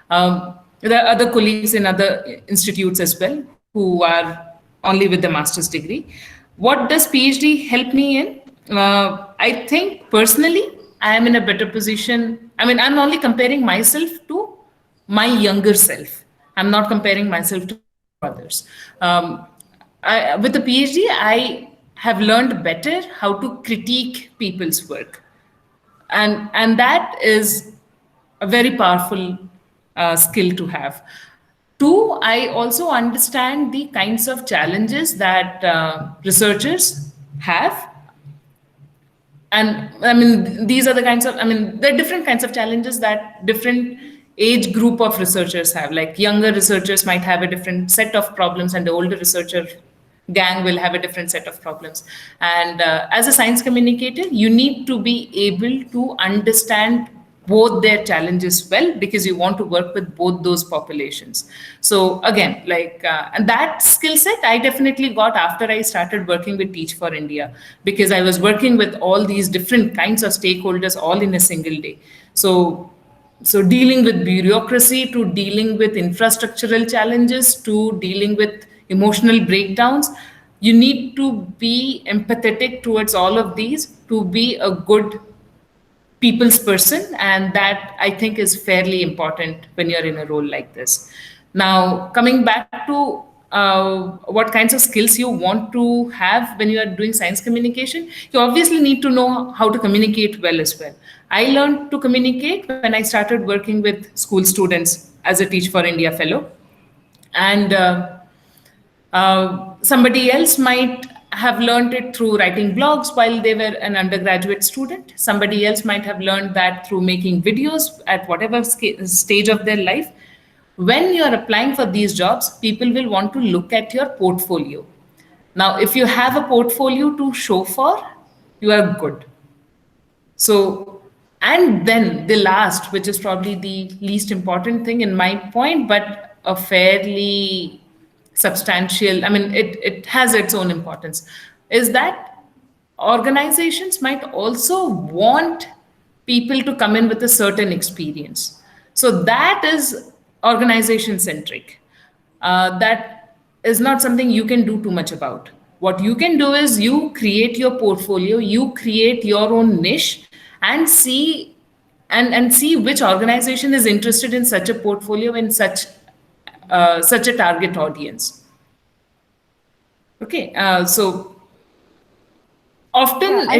There are other colleagues in other institutes as well who are only with the master's degree. What does PhD help me in? I think personally, I am in a better position. I'm only comparing myself to my younger self. I'm not comparing myself to others. With the PhD, I have learned better how to critique people's work. And that is a very powerful skill to have. Two, I also understand the kinds of challenges that researchers have. And these are the kinds of, there are different kinds of challenges that different age group of researchers have. Like younger researchers might have a different set of problems, and the older researcher gang will have a different set of problems. And as a science communicator, you need to be able to understand both their challenges well, because you want to work with both those populations. So again, and that skill set I definitely got after I started working with Teach for India, because I was working with all these different kinds of stakeholders all in a single day. So dealing with bureaucracy, to dealing with infrastructural challenges, to dealing with emotional breakdowns, you need to be empathetic towards all of these to be a good people's person, and that I think is fairly important when you're in a role like this. Now, coming back to what kinds of skills you want to have when you are doing science communication, you obviously need to know how to communicate well as well. I learned to communicate when I started working with school students as a Teach for India fellow. And somebody else might have learned it through writing blogs while they were an undergraduate student. Somebody else might have learned that through making videos at whatever stage of their life. When you're applying for these jobs, people will want to look at your portfolio. Now, if you have a portfolio to show for, you are good. So And then the last, which is probably the least important thing in my point, but a fairly substantial, I mean, it has its own importance, is that organizations might also want people to come in with a certain experience. So that is organization centric. That is not something you can do too much about. What you can do is you create your portfolio, you create your own niche, and see which organization is interested in such a portfolio in such a target audience. Okay, so often I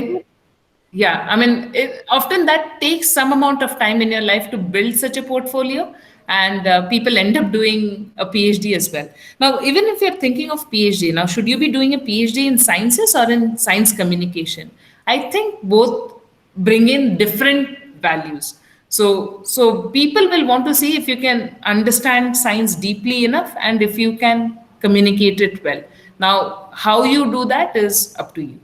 mean, often that takes some amount of time in your life to build such a portfolio, and people end up doing a PhD as well. Now, even if you're thinking of PhD, now should you be doing a PhD in sciences or in science communication? I think both bring in different values. So people will want to see if you can understand science deeply enough and if you can communicate it well. Now, how you do that is up to you.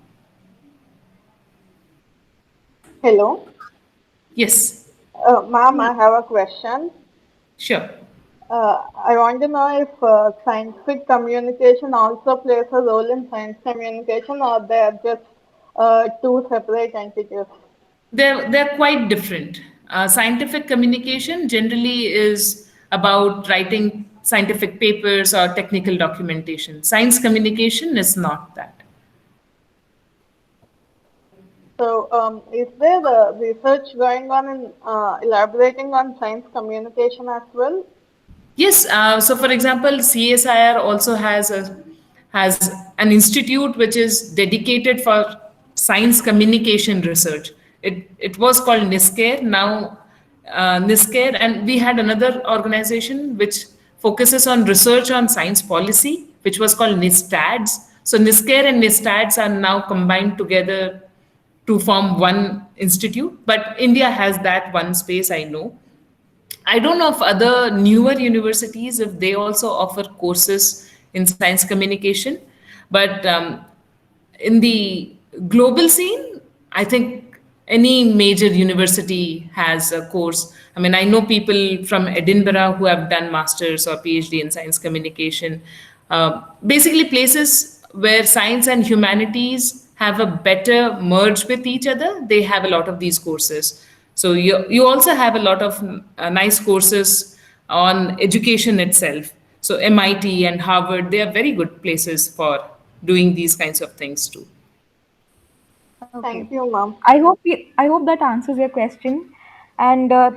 Hello.
Yes.
Ma'am, I have a question.
Sure.
I want to know if scientific communication also plays a role in science communication, or they are just two separate entities.
They're quite different. Scientific communication generally is about writing scientific papers or technical documentation. Science communication is not that.
So, is there research going on in elaborating on science communication as well?
Yes. So, for example, CSIR also has an institute which is dedicated for science communication research. It was called NISCARE. Now, NISCARE, and we had another organization which focuses on research on science policy, which was called NISTADS. So, NISCARE and NISTADS are now combined together to form one institute. But India has that one space, I know. I don't know if other newer universities, if they also offer courses in science communication, but in the global scene, I think any major university has a course. I mean, I know people from Edinburgh who have done masters or PhD in science communication. Basically, places where science and humanities have a better merge with each other, they have a lot of these courses. So you also have a lot of nice courses on education itself. So MIT and Harvard, they are very good places for doing these kinds of things too.
Okay.
Thank you, ma'am.
I hope that answers your question. And I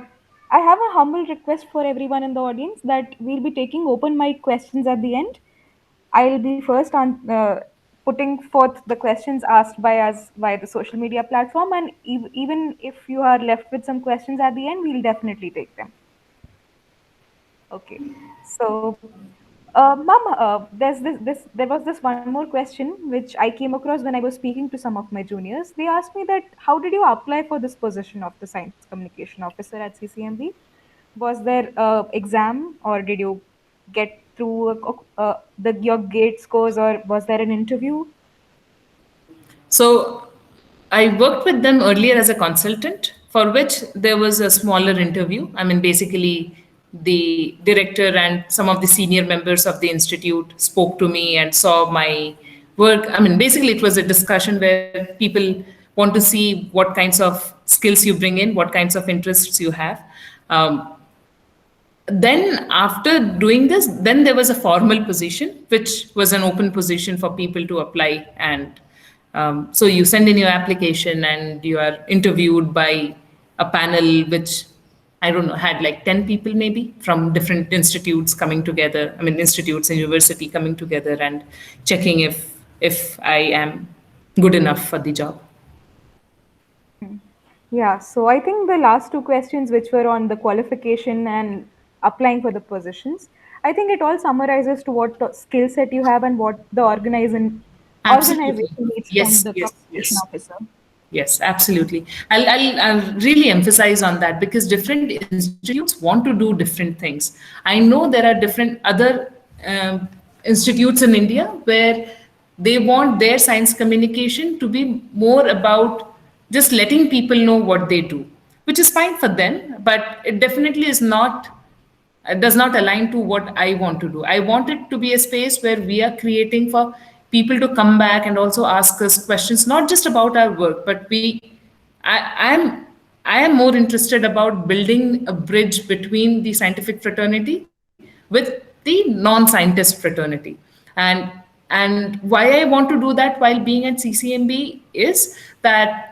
have a humble request for everyone in the audience that we'll be taking open mic questions at the end. I'll be first on putting forth the questions asked by us via the social media platform, and even if you are left with some questions at the end, we'll definitely take them. Okay, so ma'am, there was this one more question which I came across when I was speaking to some of my juniors. They asked me that how did you apply for this position of the science communication officer at CCMB? Was there a exam, or did you get through your gate scores, or was there an interview?
So I worked with them earlier as a consultant, for which there was a smaller interview. I mean, basically, the director and some of the senior members of the institute spoke to me and saw my work. I mean, basically, it was a discussion where people want to see what kinds of skills you bring in, what kinds of interests you have. Then after doing this, then there was a formal position, which was an open position for people to apply. And so you send in your application and you are interviewed by a panel, which I don't know, had like 10 people maybe from different institutes coming together. I mean, institutes and university coming together and checking if I am good enough for the job.
Yeah, so I think the last two questions, which were on the qualification and applying for the positions, I think it all summarizes to what skill set you have and what the organization
Absolutely.
needs
Yes,
from the
yes,
communication
yes.
officer.
Yes, absolutely. I'll really emphasize on that because different institutes want to do different things. I know there are different other institutes in India where they want their science communication to be more about just letting people know what they do. which is fine for them, but it definitely is not, does not align to what I want to do. I want it to be a space where we are creating for people to come back and also ask us questions, not just about our work, but I'm I am more interested about building a bridge between the scientific fraternity with the non-scientist fraternity. And why I want to do that while being at CCMB is that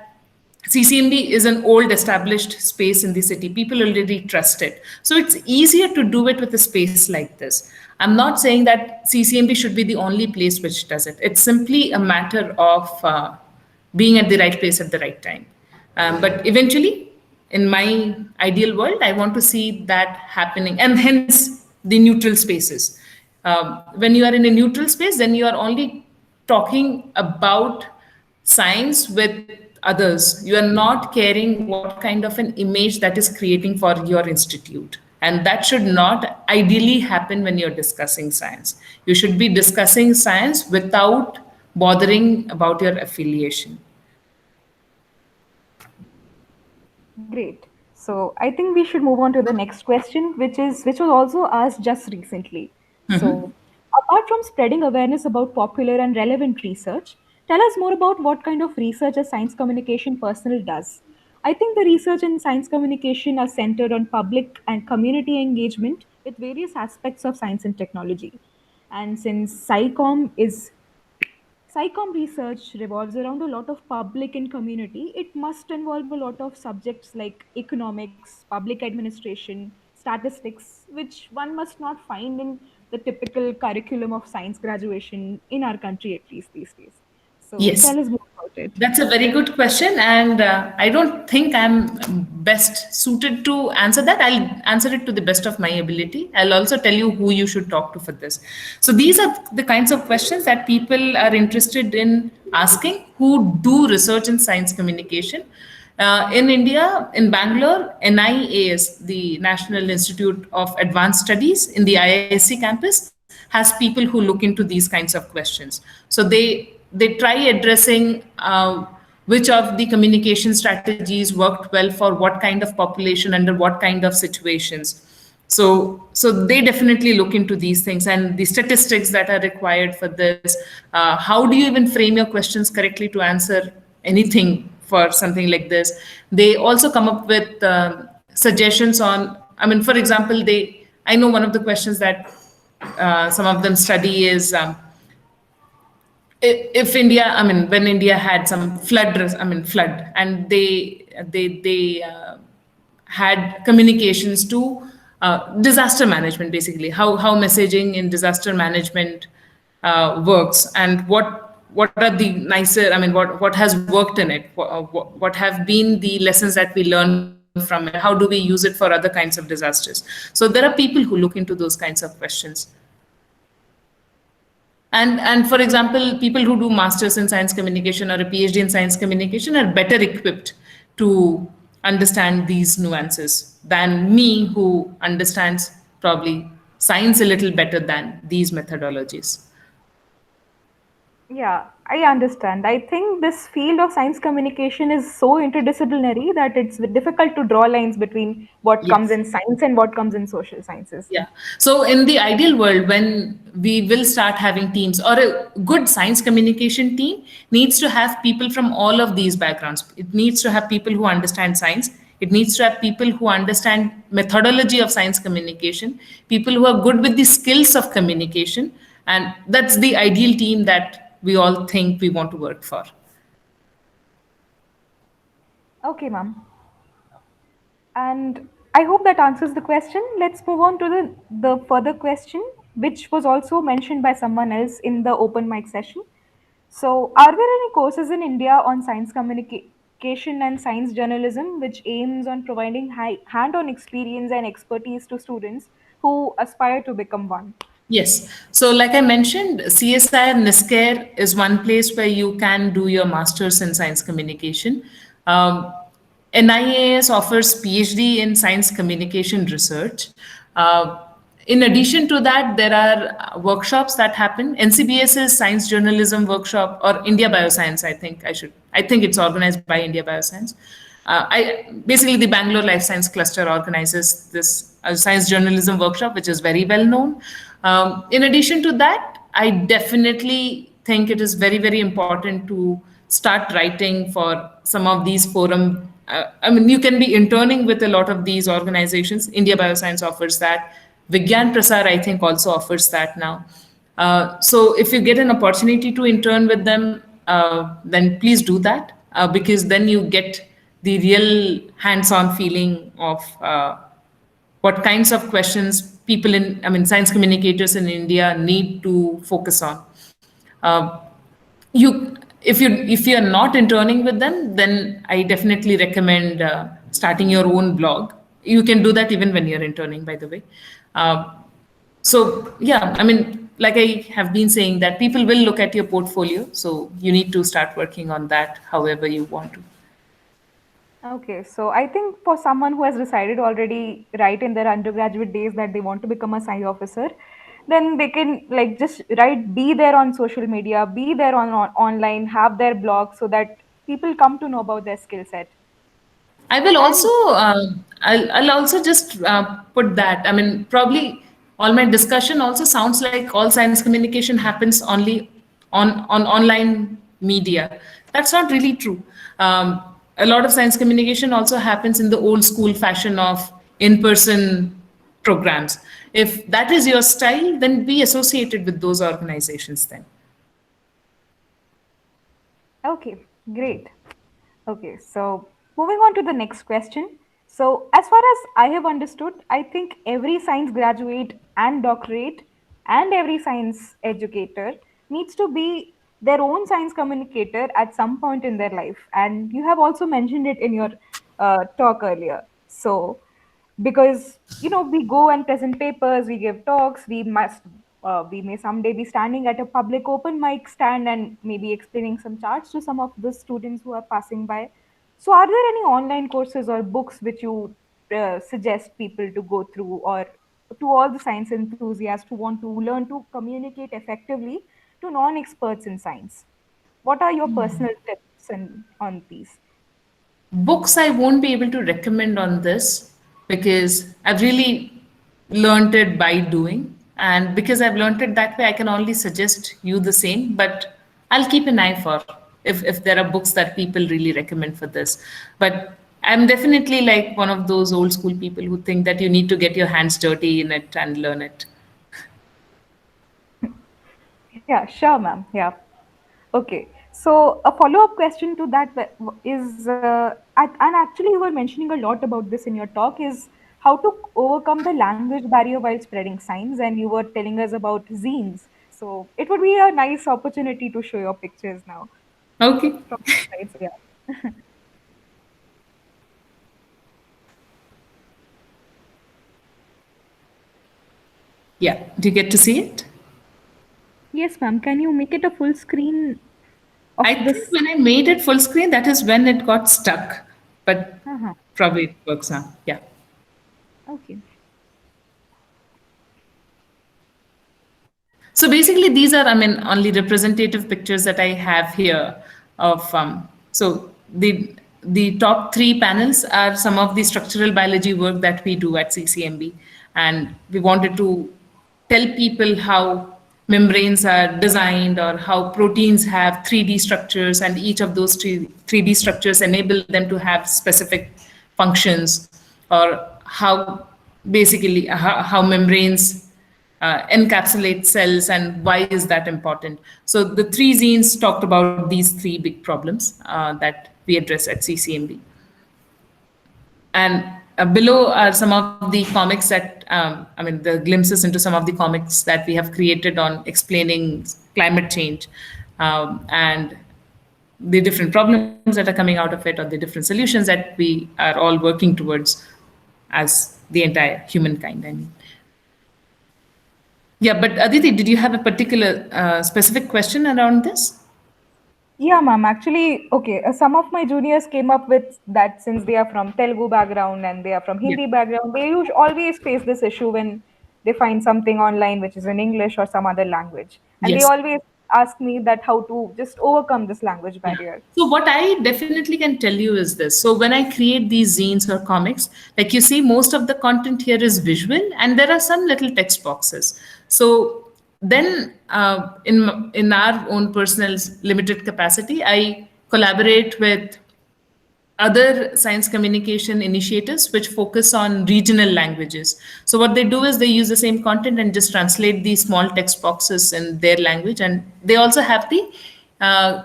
CCMB is an old established space in the city. People already trust it. So it's easier to do it with a space like this. I'm not saying that CCMB should be the only place which does it. It's simply a matter of being at the right place at the right time. But eventually, in my ideal world, I want to see that happening, and hence the neutral spaces. When you are in a neutral space, then you are only talking about science with others. You are not caring what kind of an image that is creating for your institute. And that should not ideally happen when you're discussing science. You should be discussing science without bothering about your affiliation.
Great. So I think we should move on to the next question, which was also asked just recently. So apart from spreading awareness about popular and relevant research, tell us more about what kind of research a science communication personnel does. I think the research in science communication are centered on public and community engagement with various aspects of science and technology. And since SciComm research revolves around a lot of public and community, it must involve a lot of subjects like economics, public administration, statistics, which one must not find in the typical curriculum of science graduation in our country, at least these days. So
Yes.
tell us more about it.
That's a very good question, and I don't think I'm best suited to answer that. I'll answer it to the best of my ability. I'll also tell you who you should talk to for this. So these are the kinds of questions that people are interested in asking who do research in science communication. In India, in Bangalore, NIAS, the National Institute of Advanced Studies in the IISc campus, has people who look into these kinds of questions. So they try addressing which of the communication strategies worked well for what kind of population under what kind of situations. So they definitely look into these things and the statistics that are required for this. How do you even frame your questions correctly to answer anything for something like this? They also come up with suggestions on, I mean, for example, I know one of the questions that some of them study is, if India, I mean, when India had some flood, and they had communications to disaster management, basically, how messaging in disaster management works, and what are the nicer, I mean, what has worked in it, what have been the lessons that we learned from it, how do we use it for other kinds of disasters. So there are people who look into those kinds of questions. And for example, people who do masters in science communication or a PhD in science communication are better equipped to understand these nuances than me, who understands probably science a little better than these methodologies.
Yeah, I understand. I think this field of science communication is so interdisciplinary that it's difficult to draw lines between what comes in science and what comes in social sciences.
Yeah. So in the ideal world, when we will start having teams, or a good science communication team needs to have people from all of these backgrounds. It needs to have people who understand science. It needs to have people who understand methodology of science communication, people who are good with the skills of communication. And that's the ideal team that we all think we want to work for.
Okay, ma'am. And I hope that answers the question. Let's move on to the further question, which was also mentioned by someone else in the open mic session. So, are there any courses in India on science communication and science journalism which aims on providing hand-on experience and expertise to students who aspire to become one?
Yes. So like I mentioned, CSIR NISCARE is one place where you can do your master's in science communication. NIAS offers PhD in science communication research. In addition to that, there are workshops that happen. NCBS's Science Journalism Workshop, or India Bioscience, I think it's organized by India Bioscience. Basically, the Bangalore Life Science Cluster organizes this science journalism workshop, which is very well known. In addition to that, I definitely think it is very, very important to start writing for some of these forum. I mean, you can be interning with a lot of these organizations. India Bioscience offers that. Vigyan Prasar, I think, also offers that now. So if you get an opportunity to intern with them, then please do that, because then you get the real hands-on feeling of what kinds of questions people in, I mean, science communicators in India need to focus on. You, if you are not interning with them, then I definitely recommend starting your own blog. You can do that even when you're interning, by the way. So yeah, I mean, like I have been saying, that people will look at your portfolio, so you need to start working on that however you want to.
Okay, so I think for someone who has decided already right in their undergraduate days that they want to become a sci officer, then they can like just be there on social media, be there on online, have their blog so that people come to know about their skill set.
I will
And
also, I'll also just put that. I mean, probably all my discussion also sounds like all science communication happens only on online media. That's not really true. A lot of science communication also happens in the old school fashion of in-person programs. If that is your style, then be associated with those organizations then.
okay, great. Okay, so moving on to the next question. So, as far as I have understood, I think every science graduate and doctorate and every science educator needs to be their own science communicator at some point in their life. And you have also mentioned it in your talk earlier. So, because we go and present papers, we give talks, we may someday be standing at a public open mic stand and maybe explaining some charts to some of the students who are passing by. So are there any online courses or books which you suggest people to go through, or to all the science enthusiasts who want to learn to communicate effectively to non-experts in science? What are your personal tips on these?
Books I won't be able to recommend on this, because I've really learned it by doing. And because I've learned it that way, I can only suggest you the same. But I'll keep an eye for if there are books that people really recommend for this. But I'm definitely like one of those old school people who think that you need to get your hands dirty in it and learn it.
Yeah, sure, ma'am. Yeah. Okay. So a follow-up question to that is, and actually you were mentioning a lot about this in your talk, is how to overcome the language barrier while spreading science, and you were telling us about zines. So it would be a nice opportunity to show your pictures now
Okay.
from the slides. Yeah.
Yeah. Do you get to see it?
Yes, ma'am. Can you make it a full screen of
I think
this?
when I made it full screen, that is when it got stuck. But
Uh-huh.
probably it works now. Yeah.
Okay.
So basically, these are, I mean, only representative pictures that I have here of, so the top three panels are some of the structural biology work that we do at CCMB. And we wanted to tell people how membranes are designed, or how proteins have 3D structures, and each of those 3D structures enable them to have specific functions, or how basically how membranes encapsulate cells, and why is that important. So the three zines talked about these three big problems that we address at CCMB. And below are some of the comics that, I mean, the glimpses into some of the comics that we have created on explaining climate change, and the different problems that are coming out of it, or the different solutions that we are all working towards as the entire humankind, I mean. Yeah, but Aditi, did you have a particular specific question around this?
Yeah, ma'am. Actually, okay. Some of my juniors came up with that, since they are from Telugu background and they are from
Yeah.
Hindi background. They always face this issue when they find something online which is in English or some other language, and they
Yes.
always ask me that how to just overcome this language barrier.
So what I definitely can tell you is this. So when I create these zines or comics, like you see, most of the content here is visual, and there are some little text boxes. So then, in our own personal limited capacity, I collaborate with other science communication initiatives which focus on regional languages. So what they do is they use the same content and just translate these small text boxes in their language, and they also have the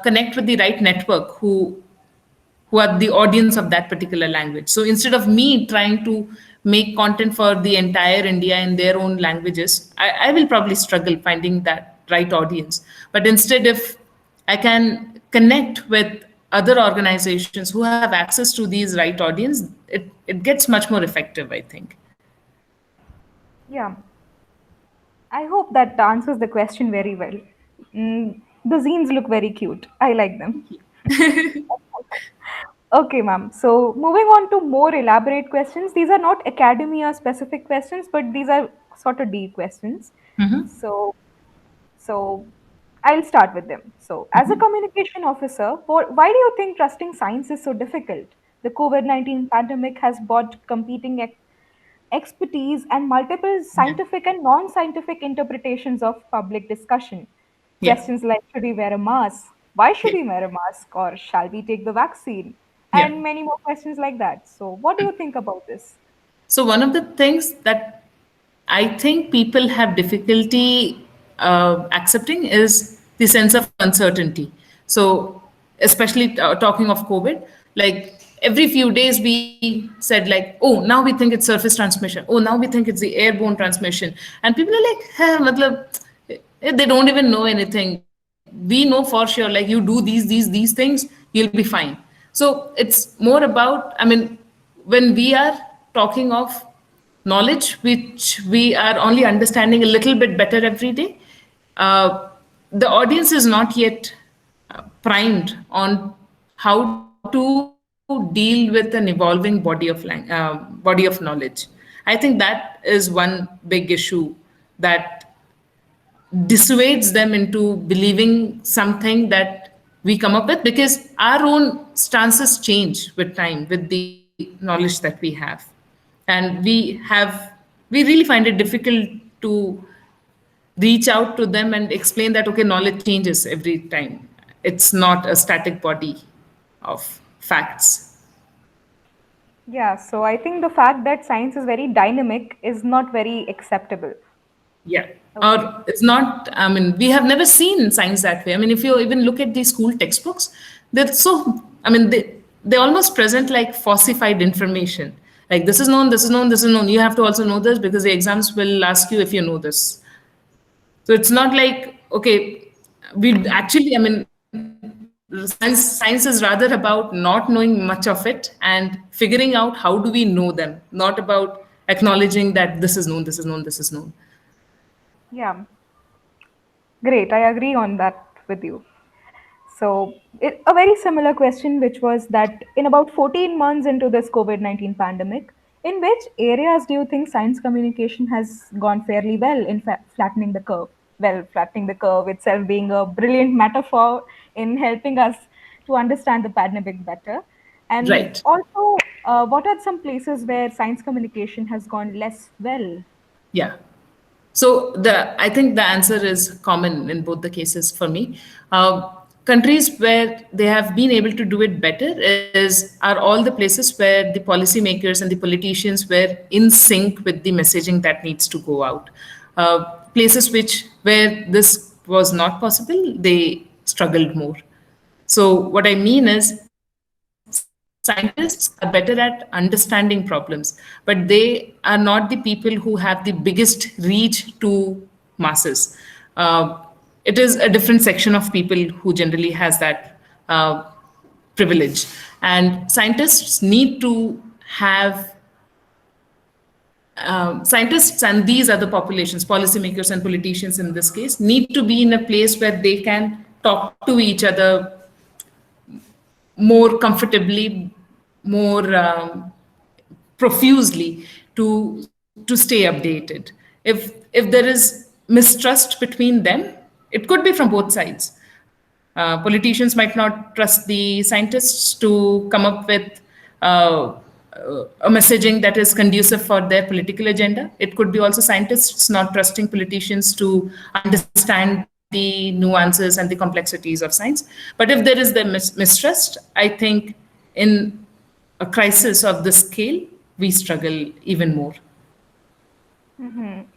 connect with the right network who are the audience of that particular language. So instead of me trying to make content for the entire India in their own languages, I will probably struggle finding that right audience. But instead, if I can connect with other organizations who have access to these right audience, it gets much more effective, I think.
Yeah, I hope that answers the question very well. The zines look very cute. I like them. Okay, ma'am. So moving on to more elaborate questions. These are not academia specific questions, but these are sort of deep questions. So, so I'll start with them. So, as a communication officer, why do you think trusting science is so difficult? The COVID-19 pandemic has brought competing expertise and multiple
Yeah.
scientific and non-scientific interpretations of public discussion.
Yeah.
Questions like should we wear a mask? Why should
Yeah.
we wear a mask? Or shall we take the vaccine?
Yeah.
And many more questions like that. So, what do you think about this?
So one of the things that I think people have difficulty accepting is the sense of uncertainty. So especially talking of COVID, like every few days we said like, oh, now we think it's surface transmission. Oh, now we think it's the airborne transmission. And people are like, hey, matlab, they don't even know anything. We know for sure, like you do these things, you'll be fine. So it's more about, I mean, when we are talking of knowledge which we are only understanding a little bit better every day, the audience is not yet primed on how to deal with an evolving body of knowledge. I think that is one big issue that dissuades them into believing something that we come up with, because our own stances change with time, with the knowledge that we have. And we really find it difficult to reach out to them and explain that, okay, knowledge changes every time. It's not a static body of facts.
Yeah, so I think the fact that science is very dynamic is not very acceptable.
Yeah.
Okay.
Or it's not, I mean, we have never seen science that way. I mean, if you even look at the school textbooks, they're so, I mean, they almost present like falsified information. Like this is known, this is known, this is known. You have to also know this because the exams will ask you if you know this. So it's not like, okay, we actually, I mean, science is rather about not knowing much of it and figuring out how do we know them, not about acknowledging that this is known, this is known, this is known.
Yeah, great. I agree on that with you. So, a very similar question, which was that in about 14 months into this COVID-19 pandemic, in which areas do you think science communication has gone fairly well in flattening the curve? Well, flattening the curve itself being a brilliant metaphor in helping us to understand the pandemic better. And
Right.
also, what are some places where science communication has gone less well?
Yeah. So I think the answer is common in both the cases for me. Countries where they have been able to do it better are all the places where the policymakers and the politicians were in sync with the messaging that needs to go out. Places where this was not possible, they struggled more. So what I mean is, scientists are better at understanding problems, but they are not the people who have the biggest reach to masses. It is a different section of people who generally has that privilege. And scientists need to have scientists and these other populations, policymakers and politicians in this case, need to be in a place where they can talk to each other more comfortably, more profusely to stay updated. If there is mistrust between them, it could be from both sides. Politicians might not trust the scientists to come up with a messaging that is conducive for their political agenda. It could be also scientists not trusting politicians to understand the nuances and the complexities of science. But if there is the mistrust, I think in a crisis of this scale, we struggle even more.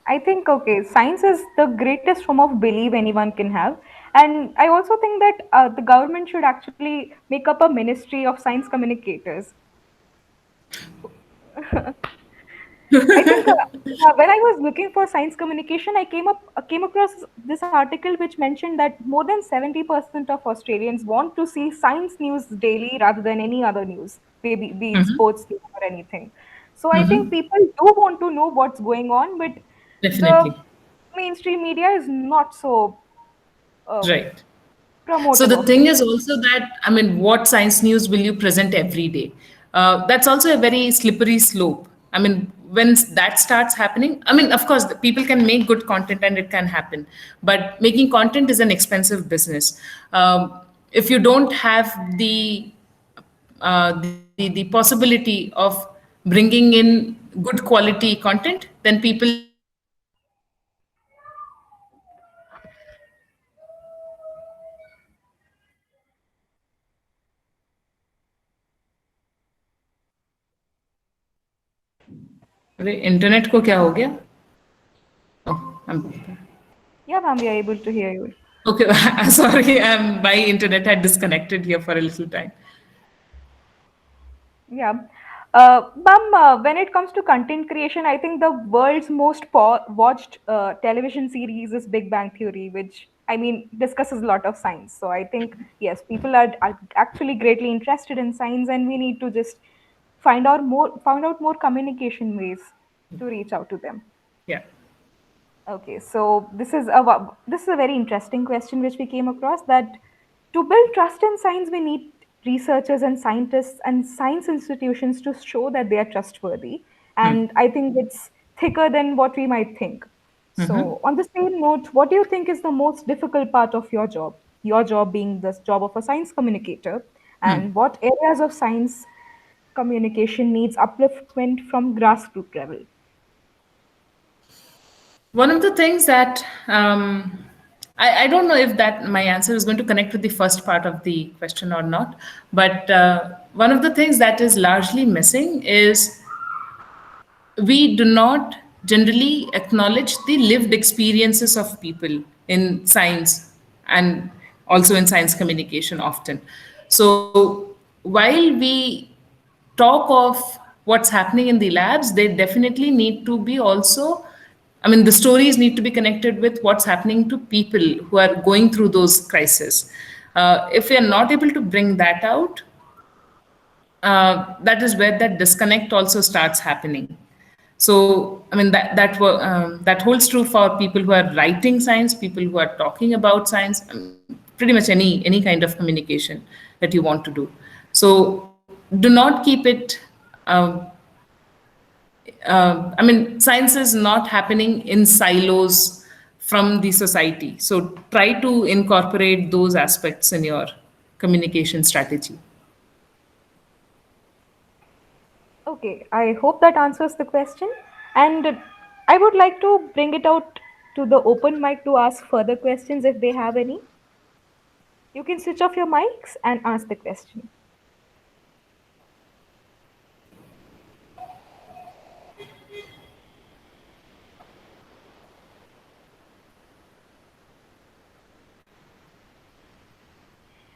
I think, okay, science is the greatest form of belief anyone can have. And I also think that the government should actually make up a ministry of science communicators. I think when I was looking for science communication, I came across this article which mentioned that more than 70% of Australians want to see science news daily rather than any other news, maybe be it sports news or anything. So I think people do want to know what's going on, but the
Definitely.
mainstream media is not so
Right.
promotive
So the
of
thing
it.
is also that, I mean, what science news will you present every day? That's also a very slippery slope. I mean, when that starts happening, I mean, of course, the people can make good content and it can happen, but making content is an expensive business. If you don't have the possibility of bringing in good quality content, then people अरे internet को क्या हो गया? Oh, I'm
Yeah, ma'am, we are able to hear you.
okay. Sorry, my internet had disconnected here for a little time.
Yeah. Ma'am, when it comes to content creation, I think the world's most watched television series is Big Bang Theory, which I mean discusses a lot of science. So I think yes, people are actually greatly interested in science, and we need to just find out more communication ways to reach out to them.
Yeah.
Okay, so this is a very interesting question which we came across, that to build trust in science, we need researchers and scientists and science institutions to show that they are trustworthy. And I think it's thicker than what we might think. So, on the same note, what do you think is the most difficult part of your job? Your job being the job of a science communicator, and what areas of science communication needs upliftment from grassroots level?
One of the things that I don't know if that my answer is going to connect with the first part of the question or not, but one of the things that is largely missing is we do not generally acknowledge the lived experiences of people in science and also in science communication often. So while we talk of what's happening in the labs, they definitely need to be also, I mean, the stories need to be connected with what's happening to people who are going through those crises. If we are not able to bring that out, that is where that disconnect also starts happening. So, I mean, that holds true for people who are writing science, people who are talking about science, pretty much any kind of communication that you want to do. So, do not keep it. I mean, science is not happening in silos from the society. So, try to incorporate those aspects in your communication strategy.
Okay, I hope that answers the question. And I would like to bring it out to the open mic to ask further questions if they have any. You can switch off your mics and ask the question.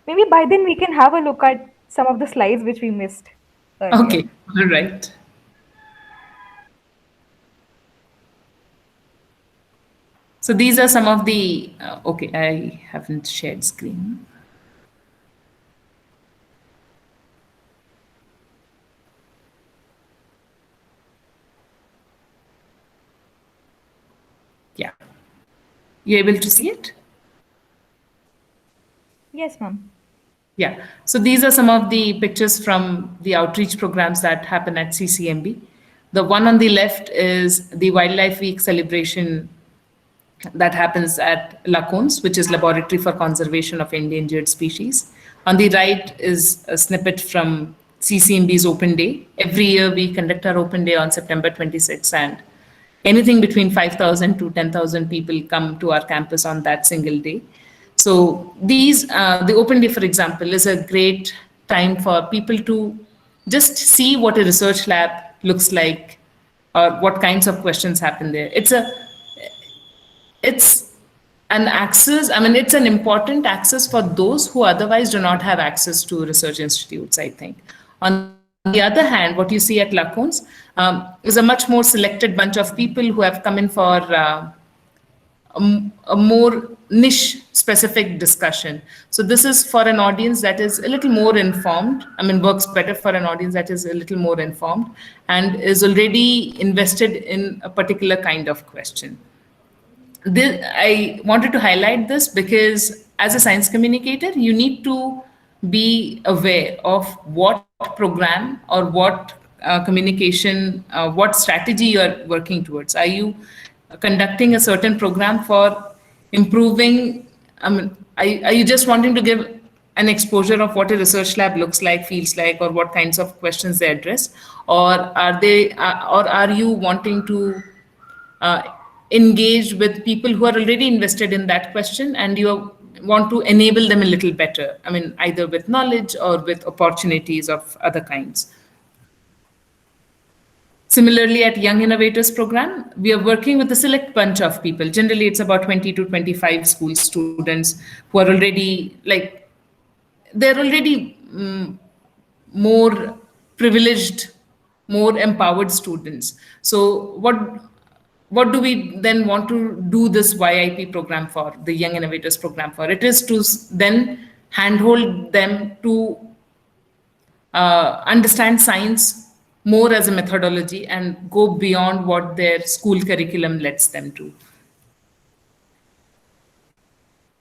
Maybe by then we can have a look at some of the slides which we missed earlier.
Okay, all right. So these are some of the, okay, I haven't shared screen. Yeah. You able to see it?
Yes, ma'am.
Yeah. So these are some of the pictures from the outreach programs that happen at CCMB. The one on the left is the Wildlife Week celebration that happens at LACONS, which is Laboratory for Conservation of Endangered Species. On the right is a snippet from CCMB's Open Day. Every year we conduct our Open Day on September 26th, and anything between 5,000 to 10,000 people come to our campus on that single day. So the Open Day, for example, is a great time for people to just see what a research lab looks like, or what kinds of questions happen there. It's an access, I mean, it's an important access for those who otherwise do not have access to research institutes, I think. On the other hand, what you see at LACONS is a much more selected bunch of people who have come in for a more niche specific discussion. So this is for an audience that is a little more informed. I mean, works better for an audience that is a little more informed and is already invested in a particular kind of question. I wanted to highlight this because as a science communicator, you need to be aware of what program or what communication, what strategy you're working towards. Are you conducting a certain program for improving? I mean, are you just wanting to give an exposure of what a research lab looks like, feels like, or what kinds of questions they address, or are you wanting to engage with people who are already invested in that question and you want to enable them a little better? I mean, either with knowledge or with opportunities of other kinds. Similarly, at Young Innovators Program, we are working with a select bunch of people. Generally, it's about 20 to 25 school students who are already, they're already more privileged, more empowered students. So what do we then want to do this YIP program for, the Young Innovators Program for? It is to then handhold them to understand science more as a methodology and go beyond what their school curriculum lets them do.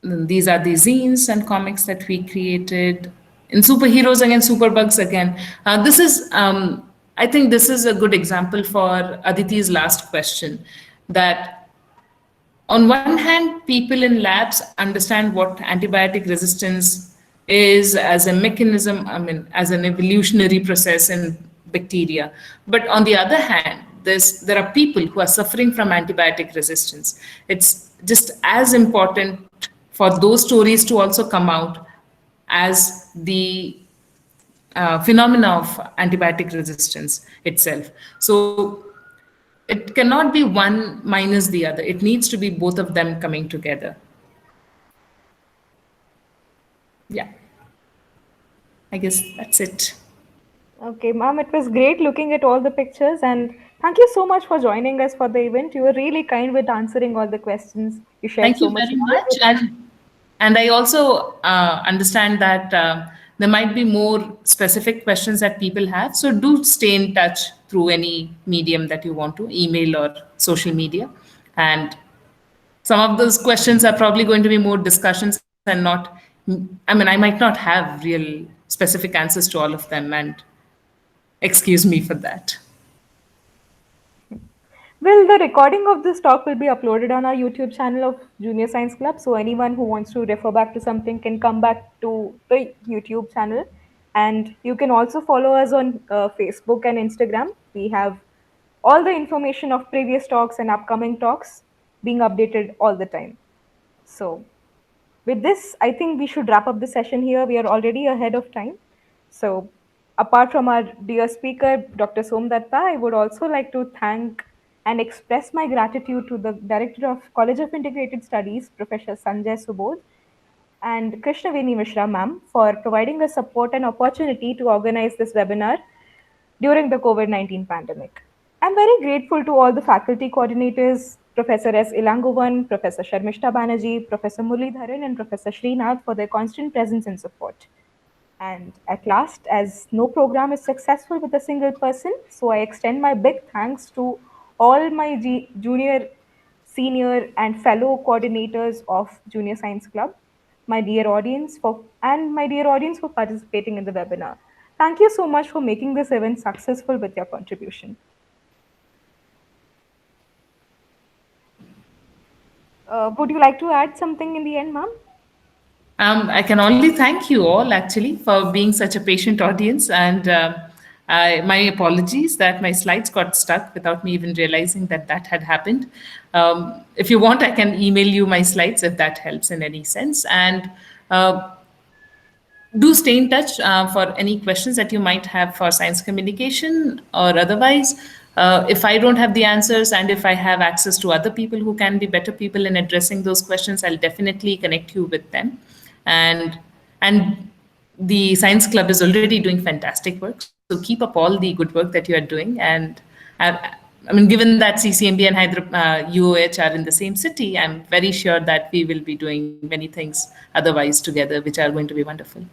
These are the zines and comics that we created. In Superheroes again, Superbugs again. This is, I think this is a good example for Aditi's last question, that on one hand, people in labs understand what antibiotic resistance is as a mechanism, I mean, as an evolutionary process in bacteria. But on the other hand, there are people who are suffering from antibiotic resistance. It's just as important for those stories to also come out as the phenomena of antibiotic resistance itself. So it cannot be one minus the other. It needs to be both of them coming together. Yeah, I guess that's it.
Okay, ma'am, it was great looking at all the pictures, and thank you so much for joining us for the event. You were really kind with answering all the questions. You shared
Thank you very much. And I also understand that there might be more specific questions that people have. So do stay in touch through any medium that you want to, email or social media. And some of those questions are probably going to be more discussions and not, I mean, I might not have real specific answers to all of them, and excuse me for that.
Well, the recording of this talk will be uploaded on our YouTube channel of Junior Science Club. So anyone who wants to refer back to something can come back to the YouTube channel. And you can also follow us on Facebook and Instagram. We have all the information of previous talks and upcoming talks being updated all the time. So with this, I think we should wrap up the session here. We are already ahead of time. So apart from our dear speaker, Dr. Somdatta, I would also like to thank and express my gratitude to the Director of College of Integrated Studies, Professor Sanjay Subodh, and Krishnaveni Mishra ma'am for providing us support and opportunity to organize this webinar during the COVID-19 pandemic. I'm very grateful to all the faculty coordinators, Professor S. Ilangovan, Professor Sharmishta Banerjee, Professor Muralidharan, and Professor Srinath for their constant presence and support. And at last, as no program is successful with a single person, so I extend my big thanks to all my junior, senior, and fellow coordinators of Junior Science Club, my dear audience for participating in the webinar. Thank you so much for making this event successful with your contribution. Would you like to add something in the end, ma'am?
I can only thank you all actually for being such a patient audience, and my apologies that my slides got stuck without me even realizing that that had happened. If you want, I can email you my slides if that helps in any sense. And do stay in touch for any questions that you might have for science communication or otherwise. If I don't have the answers and if I have access to other people who can be better people in addressing those questions, I'll definitely connect you with them. And the science club is already doing fantastic work. So keep up all the good work that you are doing. And I mean, given that CCMB and UOH are in the same city, I'm very sure that we will be doing many things otherwise together, which are going to be wonderful.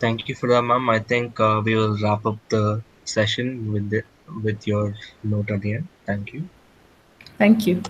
Thank you for that, ma'am. I think we will wrap up the session with your note at the end. Thank you.
Thank you.